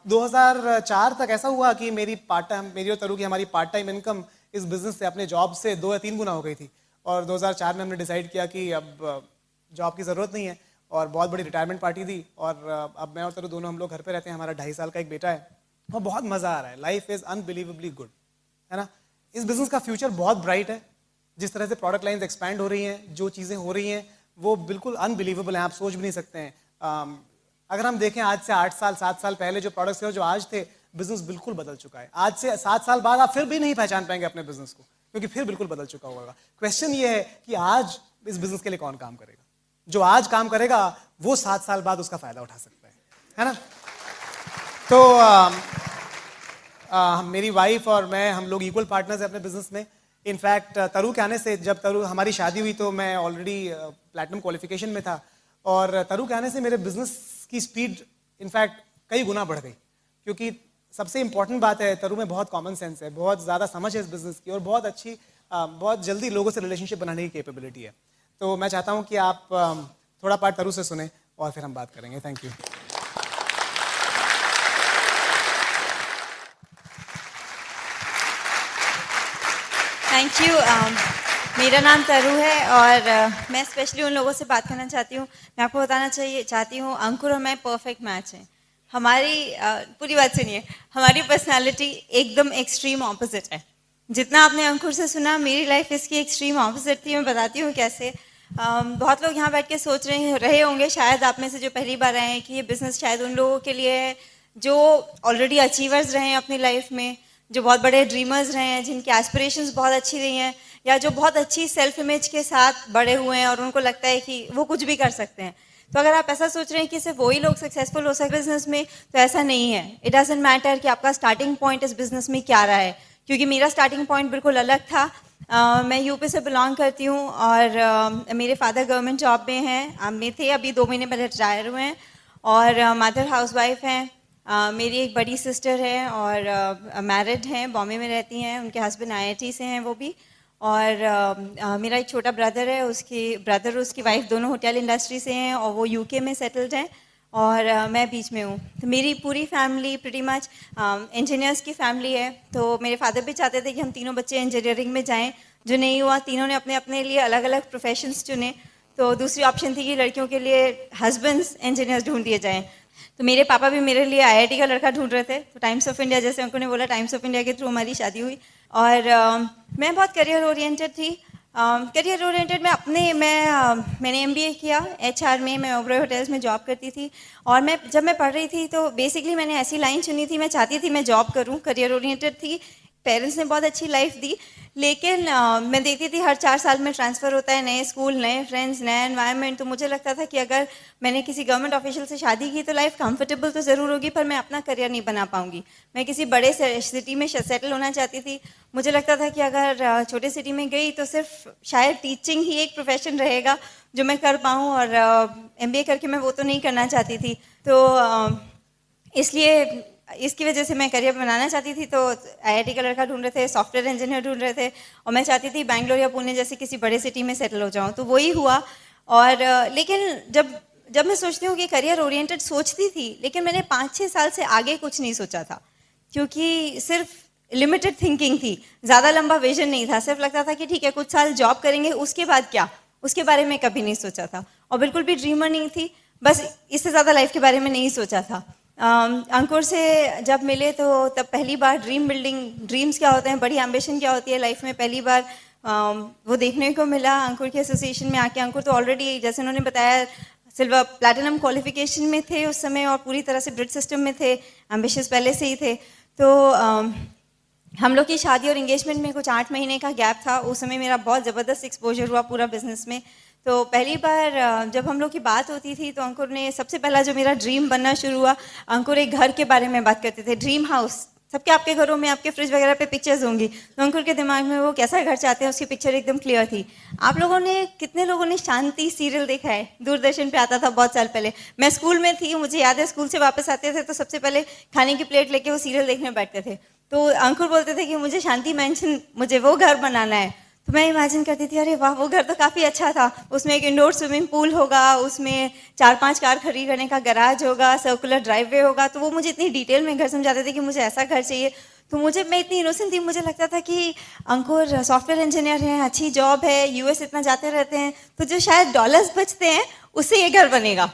2004 तक ऐसा हुआ कि मेरी और तरु की हमारी पार्ट टाइम इनकम इस बिजनेस से, अपने जॉब से 2 या 3 गुना हो गई थी। और 2004 में हमने डिसाइड किया कि अब जॉब की ज़रूरत नहीं है, और बहुत बड़ी रिटायरमेंट पार्टी दी। और अब मैं और तरु दोनों हम लोग घर पे रहते हैं, हमारा 2.5 साल का एक बेटा है, और बहुत मज़ा आ रहा है। लाइफ इज़ अनबिलीवेबली गुड, है ना। इस बिजनेस का फ्यूचर बहुत ब्राइट है। जिस तरह से प्रोडक्ट लाइन्स एक्सपैंड हो रही हैं, जो चीज़ें हो रही हैं, वो बिल्कुल अनबिलीवेबल हैं, आप सोच भी नहीं सकते हैं। अगर हम देखें आज से 8 साल 7 साल पहले जो प्रोडक्ट्स थे और जो आज थे, बिजनेस बिल्कुल बदल चुका है। आज से 7 साल बाद आप फिर भी नहीं पहचान पाएंगे अपने बिजनेस को, क्योंकि फिर बिल्कुल बदल चुका होगा। क्वेश्चन ये है कि आज इस बिजनेस के लिए कौन काम करेगा। जो आज काम करेगा वो 7 साल बाद उसका फायदा उठा सकता है ना। तो मेरी वाइफ और मैं, हम लोग इक्वल पार्टनर्स हैं अपने बिजनेस में। इनफैक्ट तरु के आने से, जब तरु हमारी शादी हुई तो मैं ऑलरेडी प्लैटिनम क्वालिफिकेशन में था, और तरु के आने से मेरे बिजनेस की स्पीड इनफैक्ट कई गुना बढ़ गई। क्योंकि सबसे इंपॉर्टेंट बात है, तरु में बहुत कॉमन सेंस है, बहुत ज़्यादा समझ है इस बिजनेस की, और बहुत अच्छी, बहुत जल्दी लोगों से रिलेशनशिप बनाने की कैपेबिलिटी है। तो मैं चाहता हूँ कि आप थोड़ा पार्ट तरु से सुने, और फिर हम बात करेंगे। Thank you. Thank you. मेरा नाम तरु है, और मैं स्पेशली उन लोगों से बात करना चाहती हूँ। मैं आपको बताना चाहती हूँ, अंकुर और मैं परफेक्ट मैच हैं। हमारी पूरी बात सुनिए, हमारी पर्सनालिटी एकदम एक्सट्रीम ऑपोजिट है। जितना आपने अंकुर से सुना, मेरी लाइफ इसकी एक्सट्रीम ऑपोजिट थी। मैं बताती हूँ कैसे। बहुत लोग यहाँ बैठ के सोच रहे होंगे, शायद आप में से जो पहली बार आए हैं, कि ये बिज़नेस शायद उन लोगों के लिए है जो ऑलरेडी अचीवर्स रहे हैं अपनी लाइफ में, जो बहुत बड़े ड्रीमर्स रहे हैं, जिनकी एस्पिरेशंस बहुत अच्छी रही हैं, या जो बहुत अच्छी सेल्फ इमेज के साथ बड़े हुए हैं और उनको लगता है कि वो कुछ भी कर सकते हैं। तो अगर आप ऐसा सोच रहे हैं कि सिर्फ वही लोग सक्सेसफुल हो सकते हैं बिजनेस में, तो ऐसा नहीं है। इट डजंट मैटर कि आपका स्टार्टिंग पॉइंट इस बिजनेस में क्या रहा है, क्योंकि मेरा स्टार्टिंग पॉइंट बिल्कुल अलग था। मैं यूपी से बिलोंग करती हूँ, और मेरे फादर गवर्नमेंट जॉब में हैं, में थे, अभी 2 महीने पहले रिटायर हुए हैं, और मदर हाउसवाइफ हैं। मेरी एक बड़ी सिस्टर है, और मैरिड हैं, बॉम्बे में रहती हैं, उनके हस्बैंड IIT से हैं वो भी। और मेरा एक छोटा ब्रदर है, उसकी वाइफ दोनों होटल इंडस्ट्री से हैं, और वो यूके में सेटल्ड हैं, और मैं बीच में हूँ। तो मेरी पूरी फैमिली प्रीटी मच इंजीनियर्स की फैमिली है। तो मेरे फादर भी चाहते थे कि हम तीनों बच्चे इंजीनियरिंग में जाएं, जो नहीं हुआ। तीनों ने अपने अपने लिए अलग अलग प्रोफेशंस चुने। तो दूसरी ऑप्शन थी कि लड़कियों के लिए हस्बैंड्स इंजीनियर्स ढूंढ दिए जाएँ। तो मेरे पापा भी मेरे लिए IIT का लड़का ढूंढ रहे थे। तो टाइम्स ऑफ इंडिया, जैसे उन्होंने बोला, टाइम्स ऑफ इंडिया के थ्रू हमारी शादी हुई। और मैं बहुत करियर ओरिएंटेड थी। करियर ओरिएंटेड में मैंने MBA किया HR में। मैं ओबरॉय होटल्स में जॉब करती थी, और जब मैं पढ़ रही थी तो बेसिकली मैंने ऐसी लाइन चुनी थी, मैं चाहती थी मैं जॉब करूं, करियर ओरिएंटेड थी। पेरेंट्स ने बहुत अच्छी लाइफ दी, लेकिन मैं देखती थी हर 4 साल में ट्रांसफ़र होता है, नए स्कूल, नए फ्रेंड्स, नया एनवायरनमेंट। तो मुझे लगता था कि अगर मैंने किसी गवर्नमेंट ऑफिशियल से शादी की तो लाइफ कंफर्टेबल तो ज़रूर होगी, पर मैं अपना करियर नहीं बना पाऊंगी। मैं किसी बड़े सिटी में सेटल होना चाहती थी। मुझे लगता था कि अगर छोटे सिटी में गई तो सिर्फ शायद टीचिंग ही एक प्रोफेशन रहेगा जो मैं कर पाऊँ, और MBA करके मैं वो तो नहीं करना चाहती थी। तो इसलिए इसकी वजह से मैं करियर बनाना चाहती थी। तो IIT का लड़का ढूंढ रहे थे, सॉफ्टवेयर इंजीनियर ढूंढ रहे थे, और मैं चाहती थी बैंगलोर या पुणे जैसे किसी बड़े सिटी में सेटल हो जाऊं। तो वही हुआ। और लेकिन जब जब मैं सोचती हूँ कि करियर ओरिएंटेड सोचती थी, लेकिन मैंने 5-6 साल से आगे कुछ नहीं सोचा था, क्योंकि सिर्फ लिमिटेड थिंकिंग थी, ज़्यादा लंबा विजन नहीं था। सिर्फ लगता था कि ठीक है, कुछ साल जॉब करेंगे, उसके बाद क्या, उसके बारे में कभी नहीं सोचा था। और बिल्कुल भी ड्रीमर नहीं थी, बस इससे ज़्यादा लाइफ के बारे में नहीं सोचा था। अंकुर से जब मिले तो तब पहली बार ड्रीम बिल्डिंग, ड्रीम्स क्या होते हैं, बड़ी एम्बिशन क्या होती है लाइफ में, पहली बार वो देखने को मिला। अंकुर के एसोसिएशन में आके, अंकुर तो ऑलरेडी जैसे उन्होंने बताया सिल्वर प्लैटिनम क्वालिफिकेशन में थे उस समय, और पूरी तरह से ब्रिज सिस्टम में थे, एम्बिशियस पहले से ही थे। तो हम लोग की शादी और एंगेजमेंट में कुछ 8 महीने का गैप था। उस समय मेरा बहुत ज़बरदस्त एक्सपोजर हुआ पूरा बिजनेस में। तो पहली बार जब हम लोग की बात होती थी तो अंकुर ने सबसे पहला जो मेरा ड्रीम बनना शुरू हुआ, अंकुर एक घर के बारे में बात करते थे, ड्रीम हाउस। सबके आपके घरों में आपके फ्रिज वगैरह पे पिक्चर्स होंगी, तो अंकुर के दिमाग में वो कैसा घर चाहते हैं उसकी पिक्चर एकदम क्लियर थी। आप लोगों ने, कितने लोगों ने शांति सीरियल देखा है? दूरदर्शन पे आता था बहुत साल पहले। मैं स्कूल में थी, मुझे याद है स्कूल से वापस आते थे तो सबसे पहले खाने की प्लेट लेके वो सीरियल देखने बैठते थे। तो अंकुर बोलते थे कि मुझे शांति मैंशन, मुझे वो घर बनाना है। तो मैं इमेजिन करती थी, अरे वाह, वो घर तो काफ़ी अच्छा था, उसमें एक इंडोर स्विमिंग पूल होगा, उसमें 4-5 कार खड़ी करने का गैराज होगा, सर्कुलर ड्राइववे होगा। तो वो मुझे इतनी डिटेल में घर समझाते थे कि मुझे ऐसा घर चाहिए। तो मैं इतनी इनोसेंट थी, मुझे लगता था कि अंकुर सॉफ्टवेयर इंजीनियर हैं, अच्छी जॉब है, यूएस इतना जाते रहते हैं, तो जो शायद डॉलर्स बचते हैं उससे ये घर बनेगा।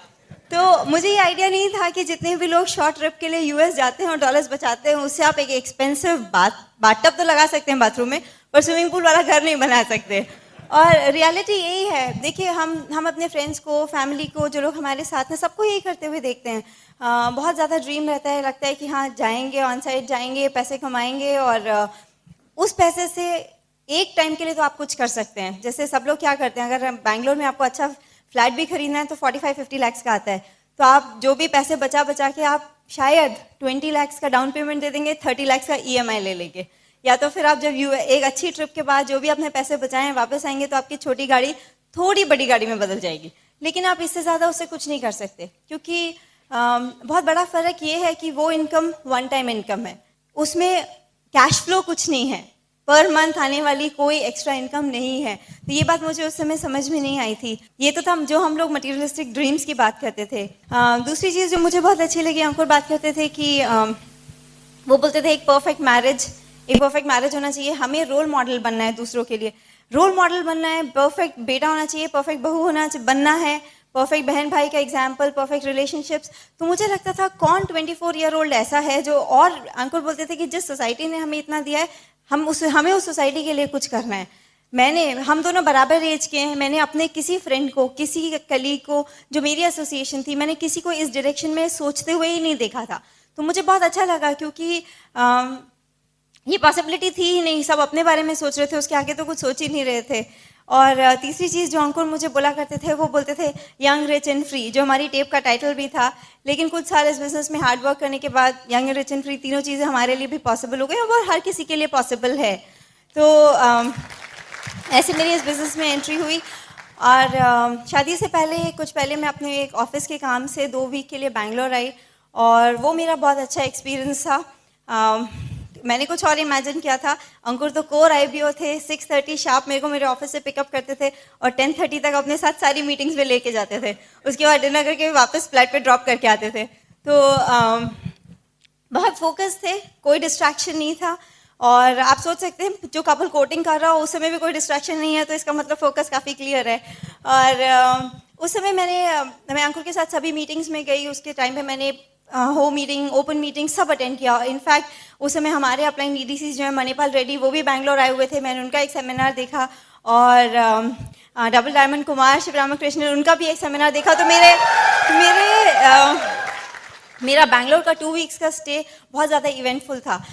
तो मुझे ये आइडिया नहीं था कि जितने भी लोग शॉर्ट ट्रिप के लिए यूएस जाते हैं और डॉलर्स बचाते हैं, उससे आप एक एक्सपेंसिव बाथटब तो लगा सकते हैं बाथरूम में, पर स्विमिंग पूल वाला घर नहीं बना सकते। और रियलिटी यही है। देखिए, हम अपने फ्रेंड्स को, फैमिली को, जो लोग हमारे साथ हैं, सबको यही करते हुए देखते हैं। बहुत ज़्यादा ड्रीम रहता है, लगता है कि हाँ जाएंगे, ऑन साइड जाएंगे, पैसे कमाएंगे, और उस पैसे से एक टाइम के लिए तो आप कुछ कर सकते हैं। जैसे सब लोग क्या करते हैं, अगर बैंगलोर में आपको अच्छा फ्लैट भी खरीदना है तो 45-50 लाख का आता है, तो आप जो भी पैसे बचा के आप शायद 20 लाख का डाउन पेमेंट दे देंगे, 30 लाख का ईएमआई ले लेंगे। या तो फिर आप जब एक अच्छी ट्रिप के बाद जो भी आपने पैसे बचाए वापस आएंगे तो आपकी छोटी गाड़ी थोड़ी बड़ी गाड़ी में बदल जाएगी। लेकिन आप इससे ज़्यादा उससे कुछ नहीं कर सकते, क्योंकि बहुत बड़ा फ़र्क ये है कि वो इनकम वन टाइम इनकम है, उसमें कैश फ्लो कुछ नहीं है, पर मंथ आने वाली कोई एक्स्ट्रा इनकम नहीं है। तो ये बात मुझे उस समय समझ में नहीं आई थी। ये तो था जो हम लोग मटेरियलिस्टिक ड्रीम्स की बात करते थे। दूसरी चीज़ जो मुझे बहुत अच्छी लगी, अंकुर बात करते थे कि वो बोलते थे एक परफेक्ट मैरिज होना चाहिए। हमें रोल मॉडल बनना है दूसरों के लिए, रोल मॉडल बनना है, परफेक्ट बेटा होना चाहिए, परफेक्ट बहू बनना है, परफेक्ट बहन भाई का एग्जाम्पल, परफेक्ट रिलेशनशिप्स। तो मुझे लगता था कौन 24 ईयर ओल्ड ऐसा है जो, और अंकुर बोलते थे कि जिस सोसाइटी ने हमें इतना दिया है, हमें उस सोसाइटी के लिए कुछ करना है। हम दोनों बराबर एज के हैं। मैंने अपने किसी फ्रेंड को, किसी कलीग को, जो मेरी एसोसिएशन थी, मैंने किसी को इस डायरेक्शन में सोचते हुए ही नहीं देखा था। तो मुझे बहुत अच्छा लगा, क्योंकि ये पॉसिबिलिटी थी ही नहीं, सब अपने बारे में सोच रहे थे, उसके आगे तो कुछ सोच ही नहीं रहे थे। और तीसरी चीज़ जो अंकुर मुझे बोला करते थे, वो बोलते थे यंग रिच एंड फ्री, जो हमारी टेप का टाइटल भी था। लेकिन कुछ साल इस बिजनेस में हार्ड वर्क करने के बाद यंग रिच एंड फ्री तीनों चीज़ें हमारे लिए भी पॉसिबल हो गई, और वो हर किसी के लिए पॉसिबल है। तो ऐसे मेरी इस बिज़नेस में एंट्री हुई। और शादी से कुछ पहले मैं अपने एक ऑफिस के काम से 2 वीक के लिए बैंगलोर आई, और वो मेरा बहुत अच्छा एक्सपीरियंस था। मैंने कुछ और इमेजिन किया था। अंकुर तो कोर आईबीओ थे, 6:30 शार्प मेरे को मेरे ऑफिस से पिकअप करते थे और 10:30 तक अपने साथ सारी मीटिंग्स में लेके जाते थे। उसके बाद डिनर करके वापस फ्लाइट पे ड्रॉप करके आते थे। तो बहुत फोकस थे, कोई डिस्ट्रैक्शन नहीं था। और आप सोच सकते हैं, जो कपल कोटिंग कर रहा हो उस समय भी कोई डिस्ट्रैक्शन नहीं है, तो इसका मतलब फोकस काफ़ी क्लियर है। और उस समय मैं अंकुर के साथ सभी मीटिंग्स में गई। उसके टाइम पे मैंने होम मीटिंग, ओपन मीटिंग सब अटेंड किया। इनफैक्ट उस समय हमारे अपलाइन ईडीसी जो है मणिपाल रेड्डी, वो भी बैंगलोर आए हुए थे। मैंने उनका एक सेमिनार देखा, और डबल डायमंड कुमार शिवरामकृष्णन, उनका भी एक सेमिनार देखा। तो मेरा बैंगलोर का 2 वीक्स का स्टे बहुत ज़्यादा इवेंटफुल था।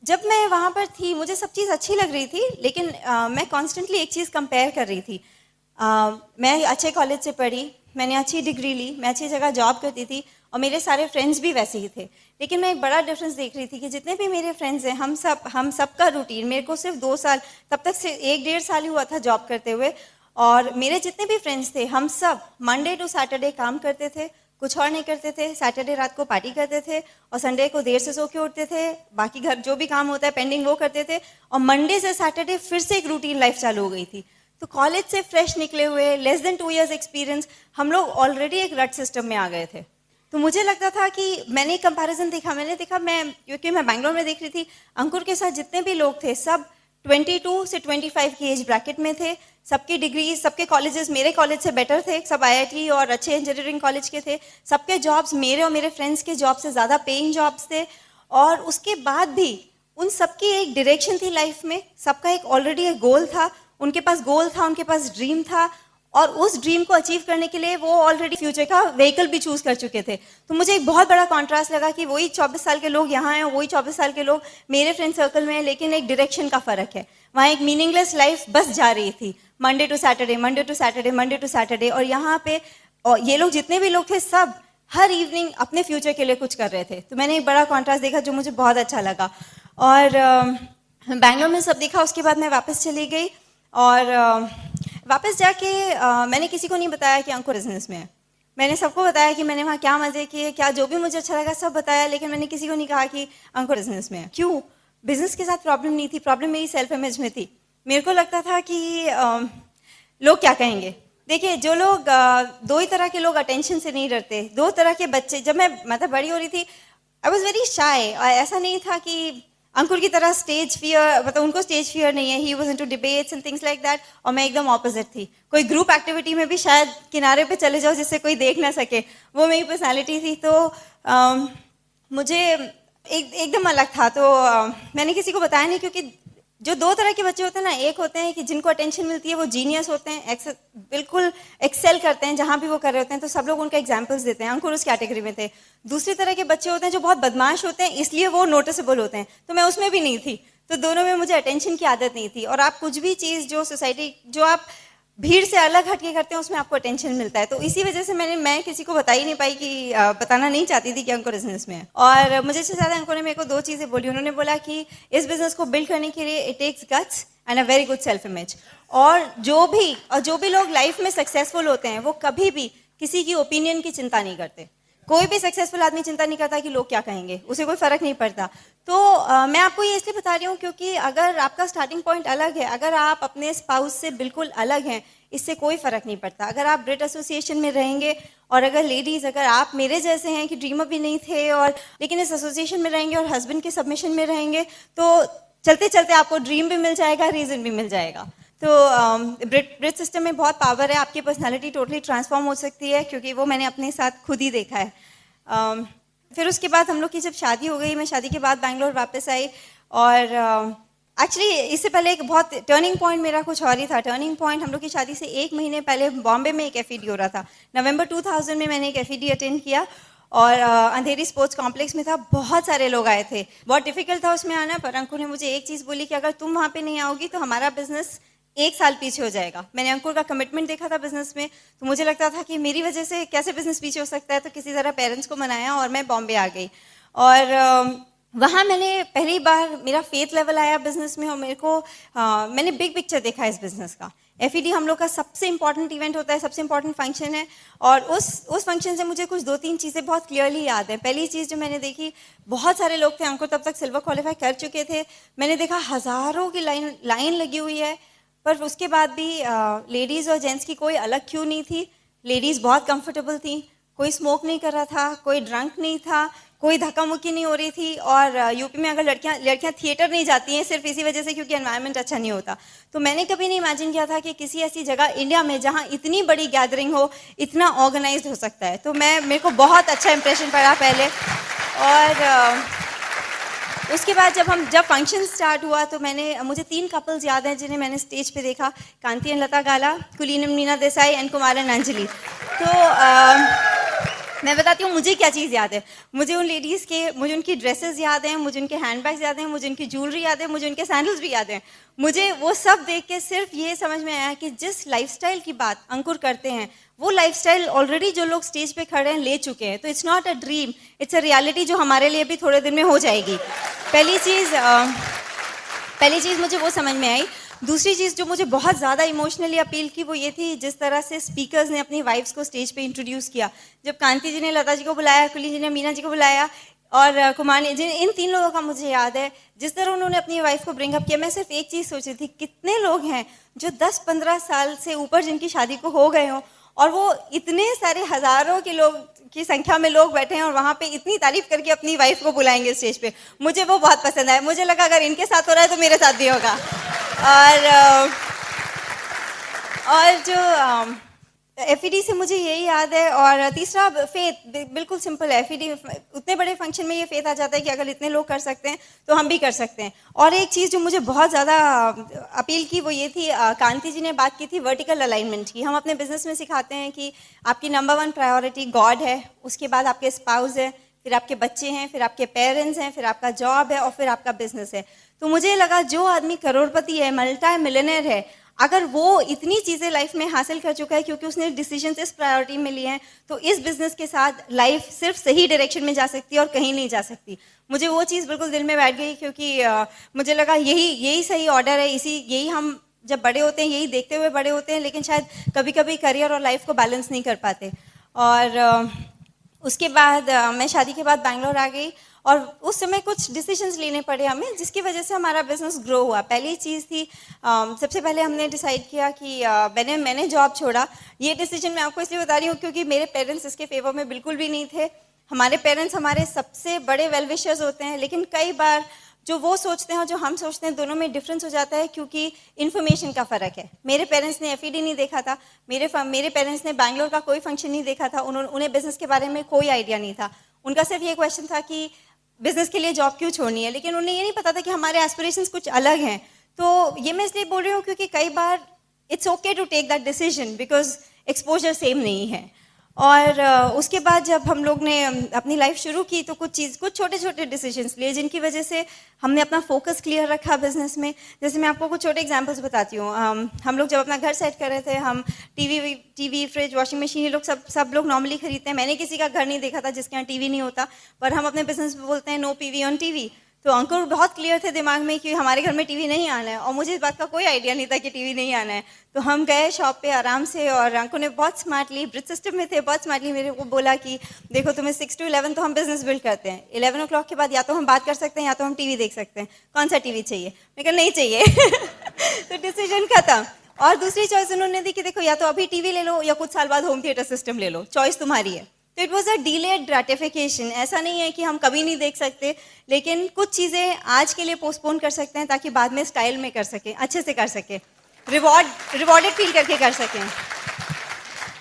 जब मैं वहाँ पर थी, मुझे सब चीज़ अच्छी लग रही थी, लेकिन मैं कॉन्स्टेंटली एक चीज़ कंपेयर कर रही थी। मैं अच्छे कॉलेज से पढ़ी, मैंने अच्छी डिग्री ली, मैं अच्छी जगह जॉब करती थी, और मेरे सारे फ्रेंड्स भी वैसे ही थे। लेकिन मैं एक बड़ा डिफरेंस देख रही थी कि जितने भी मेरे फ्रेंड्स हैं, हम सब का रूटीन, मेरे को सिर्फ 2 साल, तब तक से 1-1.5 साल ही हुआ था जॉब करते हुए, और मेरे जितने भी फ्रेंड्स थे, हम सब मंडे टू सैटरडे काम करते थे, कुछ और नहीं करते थे। सैटरडे रात को पार्टी करते थे, और संडे को देर से सो के उठते थे, बाकी घर जो भी काम होता है पेंडिंग वो करते थे, और मंडे से सैटरडे फिर से एक रूटीन लाइफ चालू हो गई थी। तो कॉलेज से फ्रेश निकले हुए, लेस देन 2 years एक्सपीरियंस, हम लोग ऑलरेडी एक रट सिस्टम में आ गए थे। तो मुझे लगता था कि मैंने कंपैरिजन देखा, क्योंकि मैं बैंगलोर में देख रही थी, अंकुर के साथ जितने भी लोग थे सब 22 से 25 की एज ब्रैकेट में थे। सबकी डिग्री, सबके कॉलेजेस मेरे कॉलेज से बेटर थे, सब आईआईटी और अच्छे इंजीनियरिंग कॉलेज के थे। सबके जॉब्स मेरे और मेरे फ्रेंड्स के जॉब से ज़्यादा पेइंग जॉब्स थे। और उसके बाद भी उन सबकी एक डायरेक्शन थी लाइफ में, सबका एक ऑलरेडी एक गोल था, उनके पास गोल था, उनके पास ड्रीम था, और उस ड्रीम को अचीव करने के लिए वो ऑलरेडी फ्यूचर का व्हीकल भी चूज कर चुके थे। तो मुझे एक बहुत बड़ा कॉन्ट्रास्ट लगा कि वही 24 साल के लोग यहाँ हैं, वही 24 साल के लोग मेरे फ्रेंड सर्कल में हैं, लेकिन एक डायरेक्शन का फर्क है। वहाँ एक मीनिंगलेस लाइफ बस जा रही थी, Monday to Saturday, Monday to Saturday, Monday to Saturday. और यहाँ पे ये लोग जितने भी लोग थे सब हर इवनिंग अपने फ्यूचर के लिए कुछ कर रहे थे। तो मैंने एक बड़ा कॉन्ट्रास्ट देखा जो मुझे बहुत अच्छा लगा। और बैंगलोर में सब देखा। उसके बाद मैं वापस चली गई और वापस जाके मैंने किसी को नहीं बताया कि अंकुर बिजनेस में है। मैंने सबको बताया कि मैंने वहाँ क्या मजे किए, क्या जो भी मुझे अच्छा लगा सब बताया, लेकिन मैंने किसी को नहीं कहा कि अंकुर बिजनेस में है। क्यों? बिजनेस के साथ प्रॉब्लम नहीं थी, प्रॉब्लम मेरी सेल्फ इमेज में थी। मेरे को लगता था कि लोग क्या कहेंगे। देखिए, जो लोग दो ही तरह के लोग अटेंशन से नहीं डरते, दो तरह के बच्चे। जब मैं मतलब बड़ी हो रही थी, आई वॉज वेरी शाय। ऐसा नहीं था कि अंकुर की तरह स्टेज फियर, मतलब उनको स्टेज फियर नहीं है, he was into debates and things like that, और मैं एकदम ऑपोजिट थी। कोई ग्रुप एक्टिविटी में भी शायद किनारे पे चले जाओ जिससे कोई देख ना सके, वो मेरी पर्सनालिटी थी। तो मुझे एकदम अलग था। तो मैंने किसी को बताया नहीं, क्योंकि जो दो तरह के बच्चे होते हैं ना, एक होते हैं कि जिनको अटेंशन मिलती है, वो जीनियस होते हैं, बिल्कुल एक्सेल करते हैं जहाँ भी वो कर रहे होते हैं, तो सब लोग उनका एग्जाम्पल्स देते हैं। अंकुर उस कैटेगरी में थे। दूसरी तरह के बच्चे होते हैं जो बहुत बदमाश होते हैं, इसलिए वो नोटिसेबल होते हैं, तो मैं उसमें भी नहीं थी। तो दोनों में मुझे अटेंशन की आदत नहीं थी। और आप कुछ भी चीज़ जो सोसाइटी, जो आप भीड़ से अलग हटके करते हैं, उसमें आपको अटेंशन मिलता है। तो इसी वजह से मैं किसी को बता ही नहीं पाई कि बताना नहीं चाहती थी कि अंकुर बिजनेस में है। और मुझे से ज़्यादा अंकुर ने मेरे को दो चीज़ें बोली। उन्होंने बोला कि इस बिजनेस को बिल्ड करने के लिए it takes guts and a very good self image. और जो भी लोग लाइफ में सक्सेसफुल होते हैं, वो कभी भी किसी की ओपिनियन की चिंता नहीं करते। कोई भी सक्सेसफुल आदमी चिंता नहीं करता कि लोग क्या कहेंगे, उसे कोई फर्क नहीं पड़ता। तो मैं आपको ये इसलिए बता रही हूँ क्योंकि अगर आपका स्टार्टिंग पॉइंट अलग है, अगर आप अपने स्पाउस से बिल्कुल अलग हैं, इससे कोई फर्क नहीं पड़ता। अगर आप ब्रिट एसोसिएशन में रहेंगे, और अगर लेडीज, अगर आप मेरे जैसे हैं कि ड्रीमर भी नहीं थे और लेकिन इस एसोसिएशन में रहेंगे और हस्बैंड के सबमिशन में रहेंगे, तो चलते चलते आपको ड्रीम भी मिल जाएगा, रीजन भी मिल जाएगा। तो ब्रिट सिस्टम में बहुत पावर है, आपकी पर्सनालिटी टोटली ट्रांसफॉर्म हो सकती है, क्योंकि वो मैंने अपने साथ खुद ही देखा है। फिर उसके बाद हम लोग की जब शादी हो गई, मैं शादी के बाद बैंगलोर वापस आई। और एक्चुअली इससे पहले एक बहुत टर्निंग पॉइंट मेरा कुछ और ही था। टर्निंग पॉइंट हम लोग की शादी से 1 महीने पहले बॉम्बे में एक एफईडी हो रहा था। नवंबर 2000 में मैंने एक एफईडी अटेंड किया, और अंधेरी स्पोर्ट्स कॉम्प्लेक्स में था। बहुत सारे लोग आए थे, बहुत डिफिकल्ट था उसमें आना, पर अंकुर ने मुझे एक चीज़ बोली कि अगर तुम वहाँ पे नहीं आओगी तो हमारा बिजनेस 1 साल पीछे हो जाएगा। मैंने अंकुर का कमिटमेंट देखा था बिजनेस में, तो मुझे लगता था कि मेरी वजह से कैसे बिजनेस पीछे हो सकता है। तो किसी तरह पेरेंट्स को मनाया और मैं बॉम्बे आ गई। और वहाँ मैंने पहली बार मेरा फेथ लेवल आया बिजनेस में, और मेरे को मैंने बिग पिक्चर देखा इस बिजनेस का। एफईडी हम लोग का सबसे इंपॉर्टेंट इवेंट होता है, सबसे इंपॉर्टेंट फंक्शन है। और उस फंक्शन से मुझे कुछ 2-3 चीज़ें बहुत क्लियरली याद है। पहली चीज़ जो मैंने देखी, बहुत सारे लोग थे, अंकुर तब तक सिल्वर क्वालिफाई कर चुके थे। मैंने देखा हज़ारों की लाइन लगी हुई है, पर उसके बाद भी लेडीज़ और जेंट्स की कोई अलग क्यों नहीं थी। लेडीज़ बहुत कंफर्टेबल थी, कोई स्मोक नहीं कर रहा था, कोई ड्रंक नहीं था, कोई धक्का मुक्की नहीं हो रही थी। और यूपी में अगर लड़कियां थिएटर नहीं जाती हैं सिर्फ इसी वजह से क्योंकि एनवायरनमेंट अच्छा नहीं होता। तो मैंने कभी नहीं इमेजिन किया था कि किसी ऐसी जगह इंडिया में जहां इतनी बड़ी गैदरिंग हो, इतना ऑर्गेनाइज्ड हो सकता है। तो मेरे को बहुत अच्छा इंप्रेशन पड़ा पहले। और उसके बाद जब फंक्शन स्टार्ट हुआ, तो मुझे 3 कपल्स याद हैं जिन्हें मैंने स्टेज पे देखा, कांति एंड लता गाला, कुलीन and Meena Desai and Kumar and Anjali. तो मैं बताती हूँ मुझे क्या चीज़ याद है। मुझे उन लेडीज़ के, मुझे उनकी ड्रेसेस याद हैं, मुझे उनके हैंडबैग्स याद हैं, मुझे उनकी ज्वेलरी याद है, मुझे उनके सैंडल्स भी याद हैं। मुझे वो सब देख के सिर्फ ये समझ में आया कि जिस लाइफस्टाइल की बात अंकुर करते हैं, वो लाइफस्टाइल ऑलरेडी जो लोग स्टेज पे खड़े हैं ले चुके हैं। तो it's not a dream, it's a reality जो हमारे लिए भी थोड़े दिन में हो जाएगी। पहली चीज़ मुझे वो समझ में आई। दूसरी चीज़ जो मुझे बहुत ज़्यादा इमोशनली अपील की, वो ये थी जिस तरह से स्पीकर्स ने अपनी वाइफ्स को स्टेज पे इंट्रोड्यूस किया। जब कांति जी ने लता जी को बुलाया, कुली जी ने मीना जी को बुलाया, और कुमानी जिन इन 3 लोगों का मुझे याद है, जिस तरह उन्होंने अपनी वाइफ को ब्रिंग अप किया, मैं सिर्फ एक चीज़ सोची थी, कितने लोग हैं जो 10-15 साल से ऊपर जिनकी शादी को हो गए हों और वो इतने सारे हज़ारों के लोग की संख्या में लोग बैठे हैं और वहाँ पे इतनी तारीफ करके अपनी वाइफ को बुलाएंगे स्टेज पे। मुझे वो बहुत पसंद आया। मुझे लगा अगर इनके साथ हो रहा है तो मेरे साथ भी होगा। और जो एफईडी से मुझे यही याद है। और तीसरा फेथ, बिल्कुल सिंपल है। एफईडी उतने बड़े फंक्शन में ये फेथ आ जाता है कि अगर इतने लोग कर सकते हैं तो हम भी कर सकते हैं। और एक चीज़ जो मुझे बहुत ज़्यादा अपील की वो ये थी, कांति जी ने बात की थी वर्टिकल अलाइनमेंट की। हम अपने बिजनेस में सिखाते हैं कि आपकी नंबर 1 प्रायोरिटी गॉड है, उसके बाद आपके स्पाउस है, फिर आपके बच्चे हैं, फिर आपके पेरेंट्स हैं, फिर आपका जॉब है और फिर आपका बिजनेस है। तो मुझे लगा जो आदमी करोड़पति है, मल्टी मिलियनेयर है, अगर वो इतनी चीज़ें लाइफ में हासिल कर चुका है क्योंकि उसने डिसीजन इस प्रायोरिटी में लिए हैं, तो इस बिजनेस के साथ लाइफ सिर्फ सही डायरेक्शन में जा सकती है और कहीं नहीं जा सकती। मुझे वो चीज़ बिल्कुल दिल में बैठ गई क्योंकि मुझे लगा यही सही ऑर्डर है। यही हम जब बड़े होते हैं यही देखते हुए बड़े होते हैं, लेकिन शायद कभी कभी करियर और लाइफ को बैलेंस नहीं कर पाते। और उसके बाद मैं शादी के बाद बैंगलोर आ गई और उस समय कुछ डिसीजंस लेने पड़े हमें, जिसकी वजह से हमारा बिजनेस ग्रो हुआ। पहली चीज़ थी, सबसे पहले हमने डिसाइड किया कि मैंने जॉब छोड़ा। ये डिसीजन मैं आपको इसलिए बता रही हूँ क्योंकि मेरे पेरेंट्स इसके फेवर में बिल्कुल भी नहीं थे। हमारे पेरेंट्स हमारे सबसे बड़े वेल विशर्स होते हैं, लेकिन कई बार जो वो सोचते हैं और जो हम सोचते हैं दोनों में डिफरेंस हो जाता है क्योंकि इन्फॉर्मेशन का फ़र्क है। मेरे पेरेंट्स ने एफईडी नहीं देखा था, मेरे पेरेंट्स ने बैंगलोर का कोई फंक्शन नहीं देखा था, उन्हें बिजनेस के बारे में कोई आइडिया नहीं था। उनका सिर्फ ये क्वेश्चन था कि बिजनेस के लिए जॉब क्यों छोड़नी है, लेकिन उन्हें ये नहीं पता था कि हमारे एस्पिरेशंस कुछ अलग हैं। तो ये मैं इसलिए बोल रही हूँ क्योंकि कई बार it's okay to take that decision because exposure same नहीं है। और उसके बाद जब हम लोग ने अपनी लाइफ शुरू की तो कुछ छोटे छोटे डिसीजंस लिए जिनकी वजह से हमने अपना फोकस क्लियर रखा बिजनेस में। जैसे मैं आपको कुछ छोटे एग्जांपल्स बताती हूँ। हम लोग जब अपना घर सेट कर रहे थे, हम टीवी फ्रिज वॉशिंग मशीन ये लोग सब लोग नॉर्मली खरीदते हैं। मैंने किसी का घर नहीं देखा था जिसके यहाँ टीवी नहीं होता, पर हम अपने बिजनेस में बोलते हैं नो पीवी ऑन टीवी। तो अंकुर बहुत क्लियर थे दिमाग में कि हमारे घर में टीवी नहीं आना है, और मुझे इस बात का कोई आइडिया नहीं था कि टीवी नहीं आना है। तो हम गए शॉप पे आराम से, और अंकुर ने बहुत स्मार्टली, ब्रिज सिस्टम में थे, बहुत स्मार्टली मेरे को बोला कि देखो तुम्हें 6 to 11 तो हम बिजनेस बिल्ड करते हैं, 11 o'clock के बाद या तो हम बात कर सकते हैं या तो हम टीवी देख सकते हैं, कौन सा टीवी चाहिए? मैं कहा नहीं चाहिए। तो डिसीजन खत्म। और दूसरी चॉइस उन्होंने दी कि देखो या तो अभी टीवी ले लो या कुछ साल बाद होम थिएटर सिस्टम ले लो, चॉइस तुम्हारी है। तो it was a delayed gratification. ऐसा नहीं है कि हम कभी नहीं देख सकते, लेकिन कुछ चीज़ें आज के लिए पोस्टपोन कर सकते हैं ताकि बाद में स्टाइल में कर सकें, अच्छे से कर सकें, रिवॉर्डेड फील करके कर सकें।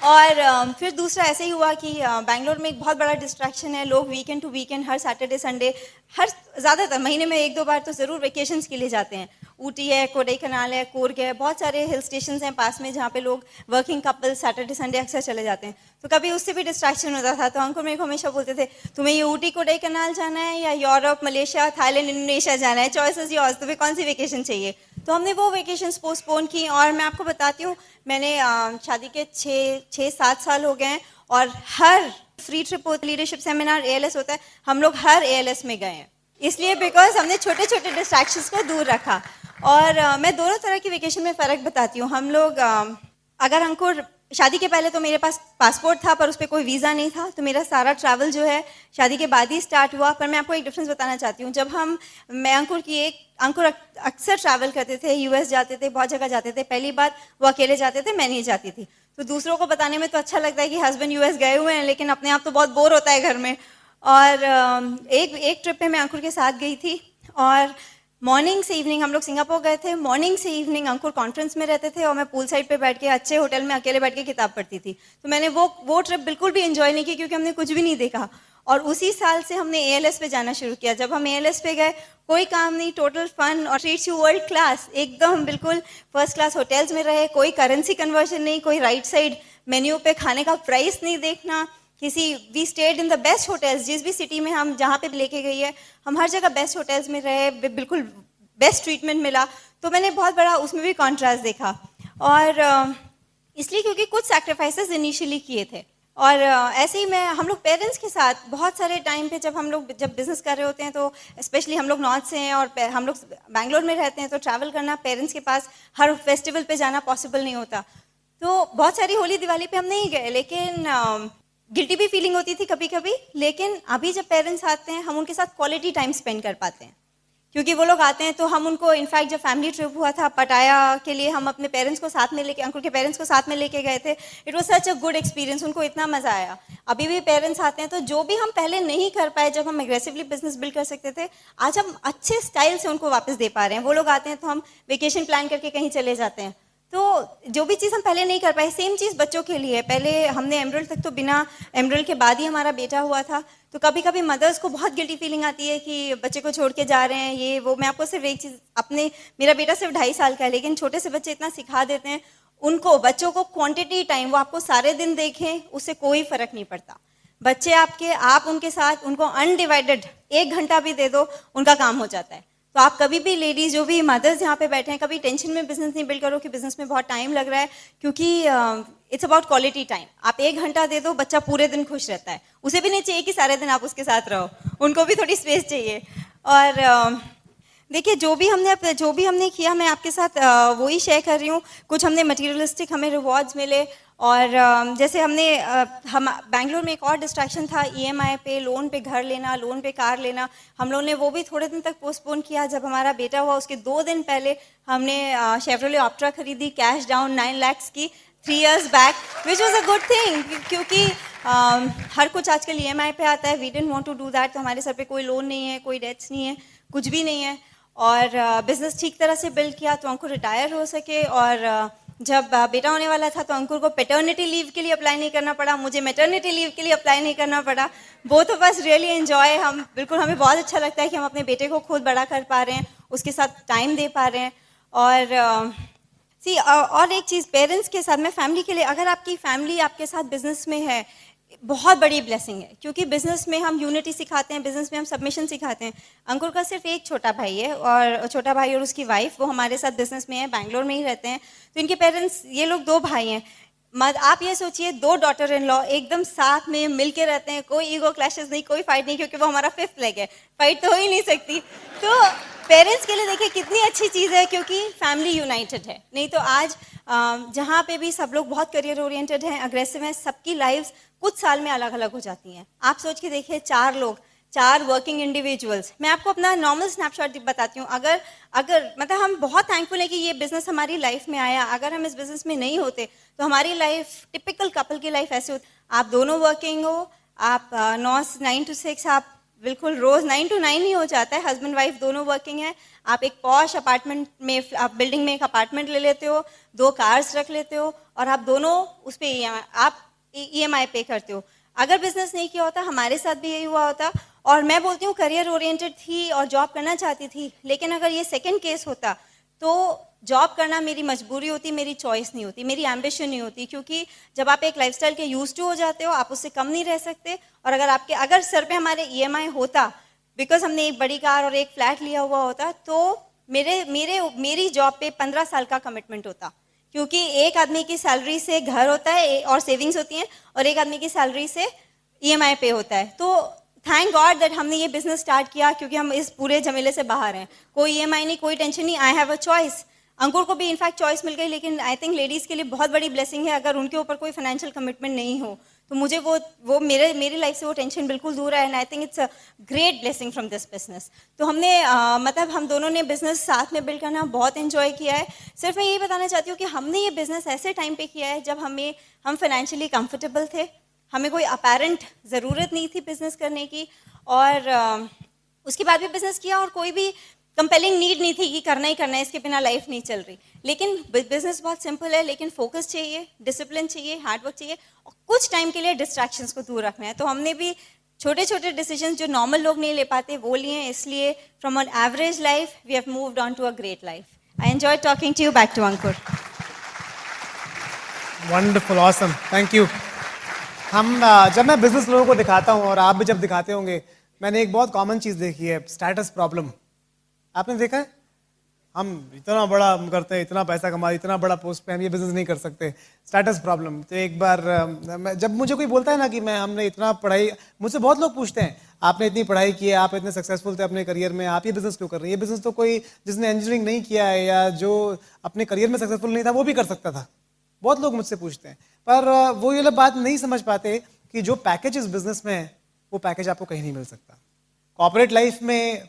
और फिर दूसरा ऐसे ही हुआ कि बैंगलोर में एक बहुत बड़ा डिस्ट्रैक्शन है। लोग वीकेंड टू वीकेंड, हर सैटरडे संडे, ज़्यादातर महीने में 1-2 बार तो ज़रूर वेकेशंस के लिए जाते हैं। ऊटी है, कोडाईकनाल है, कूर्ग है, बहुत सारे हिल स्टेशन हैं पास में जहाँ पे लोग वर्किंग कपल सैटरडे संडे अक्सर चले जाते हैं। तो कभी उससे भी डिस्ट्रैक्शन होता था। तो अंकुर मेरे को हमेशा बोलते थे तुम्हें ये ऊटी कोडाईकनाल जाना है या यूरोप, मलेशिया, थाईलैंड, इंडोनेशिया जाना है, चॉइस इज योर्स, तुम्हें कौन सी वेकेशन चाहिए? तो हमने वो वेकेशंस पोस्टपोन की। और मैं आपको बताती हूँ, मैंने शादी के 6-7 साल हो गए हैं, और हर फ्री ट्रिप होता है, लीडरशिप सेमिनार, ALS होता है, हम लोग हर ALS में गए हैं, इसलिए बिकॉज हमने छोटे छोटे डिस्ट्रैक्शंस को दूर रखा। और मैं दोनों तरह की वेकेशन में फ़र्क बताती हूँ। हम लोग अगर अंकुर शादी के पहले तो मेरे पास पासपोर्ट था पर उस पर कोई वीज़ा नहीं था, तो मेरा सारा ट्रैवल जो है शादी के बाद ही स्टार्ट हुआ। पर मैं आपको एक डिफरेंस बताना चाहती हूँ। जब अंकुर अक्सर ट्रैवल करते थे, US जाते थे, बहुत जगह जाते थे। पहली बार वो अकेले जाते थे, मैं नहीं जाती थी। तो दूसरों को बताने में तो अच्छा लगता है कि हस्बैंड US गए हुए हैं, लेकिन अपने आप तो बहुत बोर होता है घर में। और एक ट्रिप पे मैं अंकुर के साथ गई थी, और मॉर्निंग से इवनिंग हम लोग सिंगापुर गए थे। मॉर्निंग से इवनिंग अंकुर कॉन्फ्रेंस में रहते थे और मैं पूल साइड पे बैठ के अच्छे होटल में अकेले बैठ के किताब पढ़ती थी। तो मैंने वो ट्रिप बिल्कुल भी एंजॉय नहीं की क्योंकि हमने कुछ भी नहीं देखा। और उसी साल से हमने ALS पे जाना शुरू किया। जब हम ALS पे गए, कोई काम नहीं, टोटल फन, और ट्रीट्स यू वर्ल्ड क्लास, एकदम बिल्कुल फर्स्ट क्लास होटल्स में रहे, कोई करेंसी कन्वर्जन नहीं, कोई राइट साइड मेन्यू पे खाने का प्राइस नहीं देखना, we stayed in the best hotels. जिस भी सिटी में हम जहाँ पे लेके गई है, हम हर जगह बेस्ट होटल्स में रहे, बिल्कुल बेस्ट ट्रीटमेंट मिला। तो मैंने बहुत बड़ा उसमें भी कॉन्ट्रास्ट देखा। और इसलिए क्योंकि कुछ सैक्रिफाइसेस इनिशियली किए थे। और ऐसे ही हम लोग पेरेंट्स के साथ बहुत सारे टाइम पे जब बिजनेस कर रहे होते हैं, तो स्पेशली हम लोग नॉर्थ से हैं और हम लोग बैंगलोर में रहते हैं, तो ट्रैवल करना, पेरेंट्स के पास हर फेस्टिवल पे जाना पॉसिबल नहीं होता। तो बहुत सारी होली दिवाली पे हम नहीं गए, लेकिन गिल्टी भी फीलिंग होती थी कभी कभी, लेकिन अभी जब पेरेंट्स आते हैं हम उनके साथ क्वालिटी टाइम स्पेंड कर पाते हैं, क्योंकि वो लोग आते हैं तो हम उनको, इनफैक्ट जब फैमिली ट्रिप हुआ था पटाया के लिए, हम अपने पेरेंट्स को साथ में लेके, अंकुर के पेरेंट्स को साथ में लेके गए थे। It was such a good experience, उनको इतना मजा आया। अभी भी पेरेंट्स आते हैं तो जो भी हम पहले नहीं कर पाए जब हम एग्रेसिवली बिजनेस बिल्ड कर सकते थे, आज हम अच्छे स्टाइल से उनको वापस दे पा रहे हैं। वो लोग आते हैं तो हम वेकेशन प्लान करके कहीं चले जाते हैं, तो जो भी चीज़ हम पहले नहीं कर पाए, सेम चीज़ बच्चों के लिए। पहले हमने एमरल्ड तक तो बिना, एमरल्ड के बाद ही हमारा बेटा हुआ था, तो कभी कभी मदर्स को बहुत गिल्टी फीलिंग आती है कि बच्चे को छोड़ के जा रहे हैं, ये वो। मैं आपको सिर्फ एक चीज़, अपने, मेरा बेटा सिर्फ 2.5 साल का है, लेकिन छोटे से बच्चे इतना सिखा देते हैं उनको, बच्चों को क्वांटिटी टाइम, वो आपको सारे दिन देखें उससे कोई फर्क नहीं पड़ता। बच्चे आपके, आप उनके साथ उनको अनडिवाइडेड 1 घंटा भी दे दो, उनका काम हो जाता है। तो आप कभी भी लेडीज, जो भी मदर्स यहाँ पे बैठे हैं, कभी टेंशन में बिजनेस नहीं बिल्ड करो कि बिजनेस में बहुत टाइम लग रहा है, क्योंकि इट्स अबाउट क्वालिटी टाइम। आप 1 घंटा दे दो, बच्चा पूरे दिन खुश रहता है। उसे भी नहीं चाहिए कि सारे दिन आप उसके साथ रहो, उनको भी थोड़ी स्पेस चाहिए। और देखिए, जो भी हमने किया, मैं आपके साथ वही शेयर कर रही हूँ। कुछ हमने मटेरियलिस्टिक, हमें रिवॉर्ड्स मिले, और जैसे हम बैंगलोर में एक और डिस्ट्रैक्शन था, ईएमआई पे, लोन पे घर लेना, लोन पे कार लेना। हम लोगों ने वो भी थोड़े दिन तक पोस्टपोन किया। जब हमारा बेटा हुआ उसके 2 दिन पहले हमने शेवरोले ऑप्ट्रा खरीदी, कैश डाउन 9 lakhs की, 3 years back, which was a good thing, क्योंकि हर कुछ आजकल ईएमआई पे आता है। We didn't want to do that. तो हमारे सर पे कोई लोन नहीं है, कोई डेट्स नहीं है, कुछ भी नहीं है। और बिजनेस ठीक तरह से बिल्ड किया तो अंकुर रिटायर हो सके। और जब बेटा होने वाला था तो अंकुर को पैटर्निटी लीव के लिए अप्लाई नहीं करना पड़ा, मुझे मैटर्निटी लीव के लिए अप्लाई नहीं करना पड़ा। Both of us really enjoy, हम बिल्कुल, हमें बहुत अच्छा लगता है कि हम अपने बेटे को खुद बड़ा कर पा रहे हैं, उसके साथ टाइम दे पा रहे हैं। और और एक चीज़ पेरेंट्स के साथ, मैं फैमिली के लिए, अगर आपकी फैमिली आपके साथ बिजनेस में है, बहुत बड़ी ब्लेसिंग है, क्योंकि बिजनेस में हम यूनिटी सिखाते हैं, बिजनेस में हम सबमिशन सिखाते हैं। अंकुर का सिर्फ एक छोटा भाई है, और छोटा भाई और उसकी वाइफ, वो हमारे साथ बिजनेस में है, बैंगलोर में ही रहते हैं। तो इनके पेरेंट्स, ये लोग 2 भाई हैं। आप ये सोचिए, 2 डॉटर इन लॉ एकदम साथ में मिल के रहते हैं, कोई ईगो क्लैशेस नहीं, कोई फाइट नहीं, क्योंकि वो हमारा 5th लेग है, फाइट तो हो ही नहीं सकती। तो पेरेंट्स के लिए देखिए कितनी अच्छी चीज़ है, क्योंकि फैमिली यूनाइटेड है। नहीं तो आज जहाँ पे भी सब लोग बहुत करियर ओरिएंटेड हैं, अग्रेसिव हैं, सबकी लाइफ्स कुछ साल में अलग अलग हो जाती हैं। आप सोच के देखिए, 4 लोग, 4 वर्किंग इंडिविजुअल्स। मैं आपको अपना नॉर्मल स्नैपशॉट बताती हूँ। अगर मतलब हम बहुत थैंकफुल है कि ये बिजनेस हमारी लाइफ में आया। अगर हम इस बिजनेस में नहीं होते तो हमारी लाइफ, टिपिकल कपल की लाइफ ऐसे होती। आप दोनों वर्किंग हो, आप 9 to 6, आप बिल्कुल रोज 9 to 9 ही हो जाता है, हस्बैंड वाइफ दोनों वर्किंग है। आप एक पॉश अपार्टमेंट में, आप बिल्डिंग में एक अपार्टमेंट ले लेते हो, 2 कार्स रख लेते हो, और आप दोनों उस पर आप ईएमआई पे करते हो। अगर बिजनेस नहीं किया होता, हमारे साथ भी यही हुआ होता। और मैं बोलती हूँ, करियर ओरिएंटेड थी और जॉब करना चाहती थी, लेकिन अगर ये सेकंड केस होता तो जॉब करना मेरी मजबूरी होती, मेरी चॉइस नहीं होती, मेरी एम्बिशन नहीं होती। क्योंकि जब आप एक लाइफस्टाइल के यूज्ड टू हो जाते हो, आप उससे कम नहीं रह सकते। और अगर सर पे हमारे ईएमआई होता, बिकॉज हमने एक बड़ी कार और एक फ्लैट लिया हुआ होता, तो मेरी जॉब पे 15 साल का कमिटमेंट होता। क्योंकि एक आदमी की सैलरी से घर होता है और सेविंग्स होती हैं, और एक आदमी की सैलरी से ईएमआई पे होता है। तो थैंक गॉड दैट हमने ये बिजनेस स्टार्ट किया, क्योंकि हम इस पूरे झमेले से बाहर हैं। कोई ईएमआई नहीं, कोई टेंशन नहीं, आई हैव अ चॉइस। अंकुर को भी इनफैक्ट चॉइस मिल गई, लेकिन आई थिंक लेडीज़ के लिए बहुत बड़ी ब्लेसिंग है अगर उनके ऊपर कोई फाइनेंशियल कमिटमेंट नहीं हो। तो मुझे वो मेरी लाइफ से वो टेंशन बिल्कुल दूर है, and I think it's a great blessing from this business. तो हमने मतलब हम दोनों ने बिजनेस साथ में बिल्ड करना बहुत एंजॉय किया है। सिर्फ मैं यही बताना चाहती हूँ कि हमने ये बिजनेस ऐसे टाइम पे किया है जब हम फाइनेंशियली कंफर्टेबल थे, हमें कोई अपेरेंट ज़रूरत नहीं थी बिजनेस करने की, और उसके बाद भी बिजनेस किया, और कोई भी कंपेलिंग नीड नहीं थी कि करना ही करना है, इसके बिना लाइफ नहीं चल रही। लेकिन बिजनेस बहुत सिंपल है, लेकिन फोकस चाहिए, डिसिप्लिन चाहिए, हार्डवर्क चाहिए, और कुछ टाइम के लिए डिस्ट्रैक्शंस को दूर रखना है। तो हमने भी छोटे छोटे डिसीजंस जो नॉर्मल लोग नहीं ले पाते वो लिए हैं, इसलिए from an average life we have moved on to a great life. I enjoy talking to you, back to Ankur. Wonderful, awesome, thank you. जब मैं बिजनेस लोगों को दिखाता हूँ, और आप भी जब दिखाते होंगे, मैंने एक बहुत कॉमन चीज़ देखी है, स्टेटस प्रॉब्लम। आपने देखा है, हम इतना बड़ा हम करते हैं, इतना पैसा कमा, इतना बड़ा पोस्ट पे, हम ये बिजनेस नहीं कर सकते, स्टेटस प्रॉब्लम। तो एक बार जब मुझे कोई बोलता है ना कि हमने इतना पढ़ाई, मुझसे बहुत लोग पूछते हैं, आपने इतनी पढ़ाई की है, आप इतने सक्सेसफुल थे अपने करियर में, आप ये बिजनेस क्यों कर रहे हैं? ये बिजनेस तो कोई जिसने इंजीनियरिंग नहीं किया है या जो अपने करियर में सक्सेसफुल नहीं था वो भी कर सकता था। बहुत लोग मुझसे पूछते हैं, पर वो ये लोग बात नहीं समझ पाते कि जो पैकेज इस बिजनेस में है वो पैकेज आपको कहीं नहीं मिल सकता। कॉर्पोरेट लाइफ में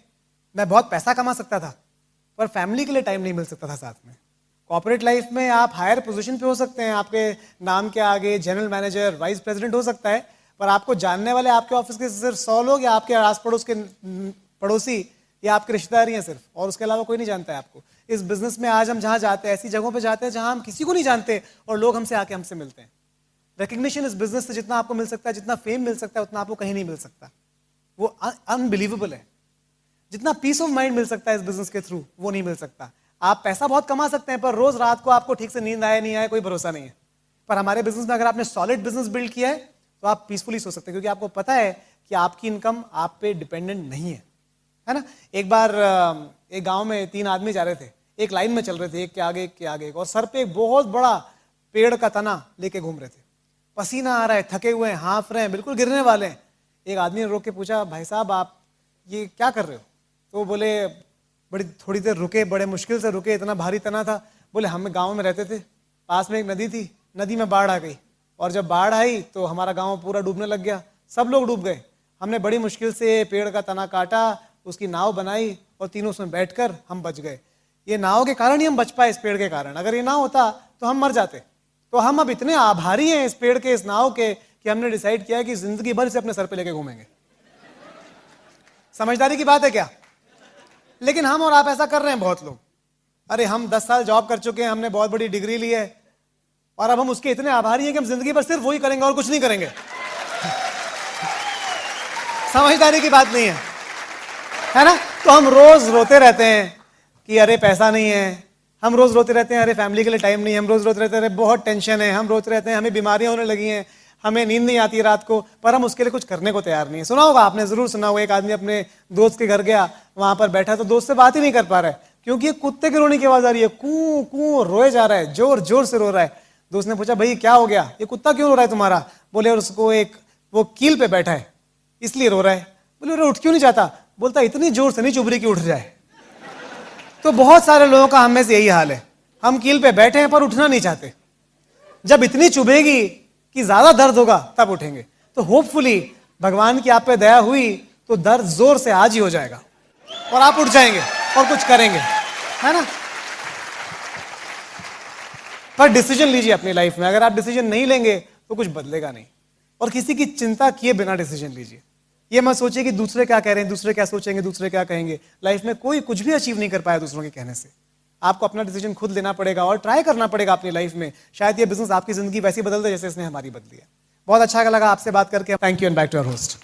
मैं बहुत पैसा कमा सकता था पर फैमिली के लिए टाइम नहीं मिल सकता था साथ में। कॉर्पोरेट लाइफ में आप हायर पोजीशन पे हो सकते हैं, आपके नाम के आगे जनरल मैनेजर, वाइस प्रेसिडेंट हो सकता है, पर आपको जानने वाले आपके ऑफिस के सिर्फ 100 लोग या आपके आस पड़ोस के पड़ोसी या आपके रिश्तेदार ही हैं सिर्फ, और उसके अलावा कोई नहीं जानता है आपको। इस बिजनेस में आज हम जहाँ जाते हैं ऐसी जगहों पे जाते हैं जहाँ हम किसी को नहीं जानते और लोग हमसे आके हमसे मिलते हैं। रिकग्निशन इस बिजनेस से जितना आपको मिल सकता है, जितना फेम मिल सकता है, उतना आपको कहीं नहीं मिल सकता। वो अनबिलीवेबल है। जितना पीस ऑफ माइंड मिल सकता है इस बिजनेस के थ्रू वो नहीं मिल सकता। आप पैसा बहुत कमा सकते हैं पर रोज रात को आपको ठीक से नींद आए नहीं आए कोई भरोसा नहीं है। पर हमारे बिजनेस में अगर आपने सॉलिड बिजनेस बिल्ड किया है तो आप पीसफुली सो सकते हैं, क्योंकि आपको पता है कि आपकी इनकम आप पे डिपेंडेंट नहीं है ना। एक बार एक गांव में 3 आदमी जा रहे थे, एक लाइन में चल रहे थे, एक के आगे एक के आगे, और सर पे एक बहुत बड़ा पेड़ का तना लेके घूम रहे थे। पसीना आ रहा है, थके हुए हैं, हाँफ रहे हैं, बिल्कुल गिरने वाले हैं। एक आदमी ने रोक के पूछा, भाई साहब आप ये क्या कर रहे हो? तो वो बोले, बड़ी थोड़ी देर रुके, बड़े मुश्किल से रुके, इतना भारी तना था। बोले हम गांव में रहते थे, पास में एक नदी थी, नदी में बाढ़ आ गई और जब बाढ़ आई तो हमारा गांव पूरा डूबने लग गया, सब लोग डूब गए। हमने बड़ी मुश्किल से पेड़ का तना काटा, उसकी नाव बनाई और तीनों उसमें बैठकर हम बच गए। ये नाव के कारण ही हम बच पाए, इस पेड़ के कारण। अगर ये ना होता तो हम मर जाते। तो हम अब इतने आभारी हैं इस पेड़ के, इस नाव के, कि हमने डिसाइड किया कि जिंदगी भर इसे अपने सर पे लेके घूमेंगे। समझदारी की बात है क्या? लेकिन हम और आप ऐसा कर रहे हैं बहुत लोग। अरे हम 10 साल जॉब कर चुके हैं, हमने बहुत बड़ी डिग्री ली है और अब हम उसके इतने आभारी हैं कि हम जिंदगी भर सिर्फ वही करेंगे और कुछ नहीं करेंगे। समझदारी की बात नहीं है ना। तो हम रोज रोते रहते हैं कि अरे पैसा नहीं है, हम रोज रोते रहते हैं अरे फैमिली के लिए टाइम नहीं है, हम रोज रोते रहते हैं अरे बहुत टेंशन है, हम रोते रहते हैं हमें बीमारियां होने लगी हैं, हमें नींद नहीं आती रात को, पर हम उसके लिए कुछ करने को तैयार नहीं है। सुना होगा आपने, जरूर सुना होगा, एक आदमी अपने दोस्त के घर गया, वहां पर बैठा तो दोस्त से बात ही नहीं कर पा रहा है क्योंकि ये कुत्ते की रोने की आवाज आ रही है, कू कू रोए जा रहा है, जोर जोर से रो रहा है। दोस्त ने पूछा, भाई क्या हो गया, ये कुत्ता क्यों रो रहा है तुम्हारा? बोले और उसको एक वो कील पे बैठा है इसलिए रो रहा है। बोले अरे उठ क्यों नहीं जाता? बोलता इतनी जोर से नहीं चुभ रही कि उठ जाए। तो बहुत सारे लोगों का हम में से यही हाल है, हम कील पे बैठे हैं पर उठना नहीं चाहते। जब इतनी चुभेगी कि ज्यादा दर्द होगा तब उठेंगे। तो होपफुली भगवान की आप पे दया हुई तो दर्द जोर से आज ही हो जाएगा और आप उठ जाएंगे और कुछ करेंगे, है ना। पर डिसीजन लीजिए अपनी लाइफ में। अगर आप डिसीजन नहीं लेंगे तो कुछ बदलेगा नहीं, और किसी की चिंता किए बिना डिसीजन लीजिए। ये मत सोचिए कि दूसरे क्या कह रहे हैं, दूसरे क्या सोचेंगे, दूसरे क्या कहेंगे। लाइफ में कोई कुछ भी अचीव नहीं कर पाया दूसरों के कहने से। आपको अपना डिसीजन खुद लेना पड़ेगा और ट्राई करना पड़ेगा अपनी लाइफ में। शायद ये बिजनेस आपकी जिंदगी वैसी बदल दे जैसे इसने हमारी बदली है। बहुत अच्छा लगा आपसे बात करके। Thank you and back to your host.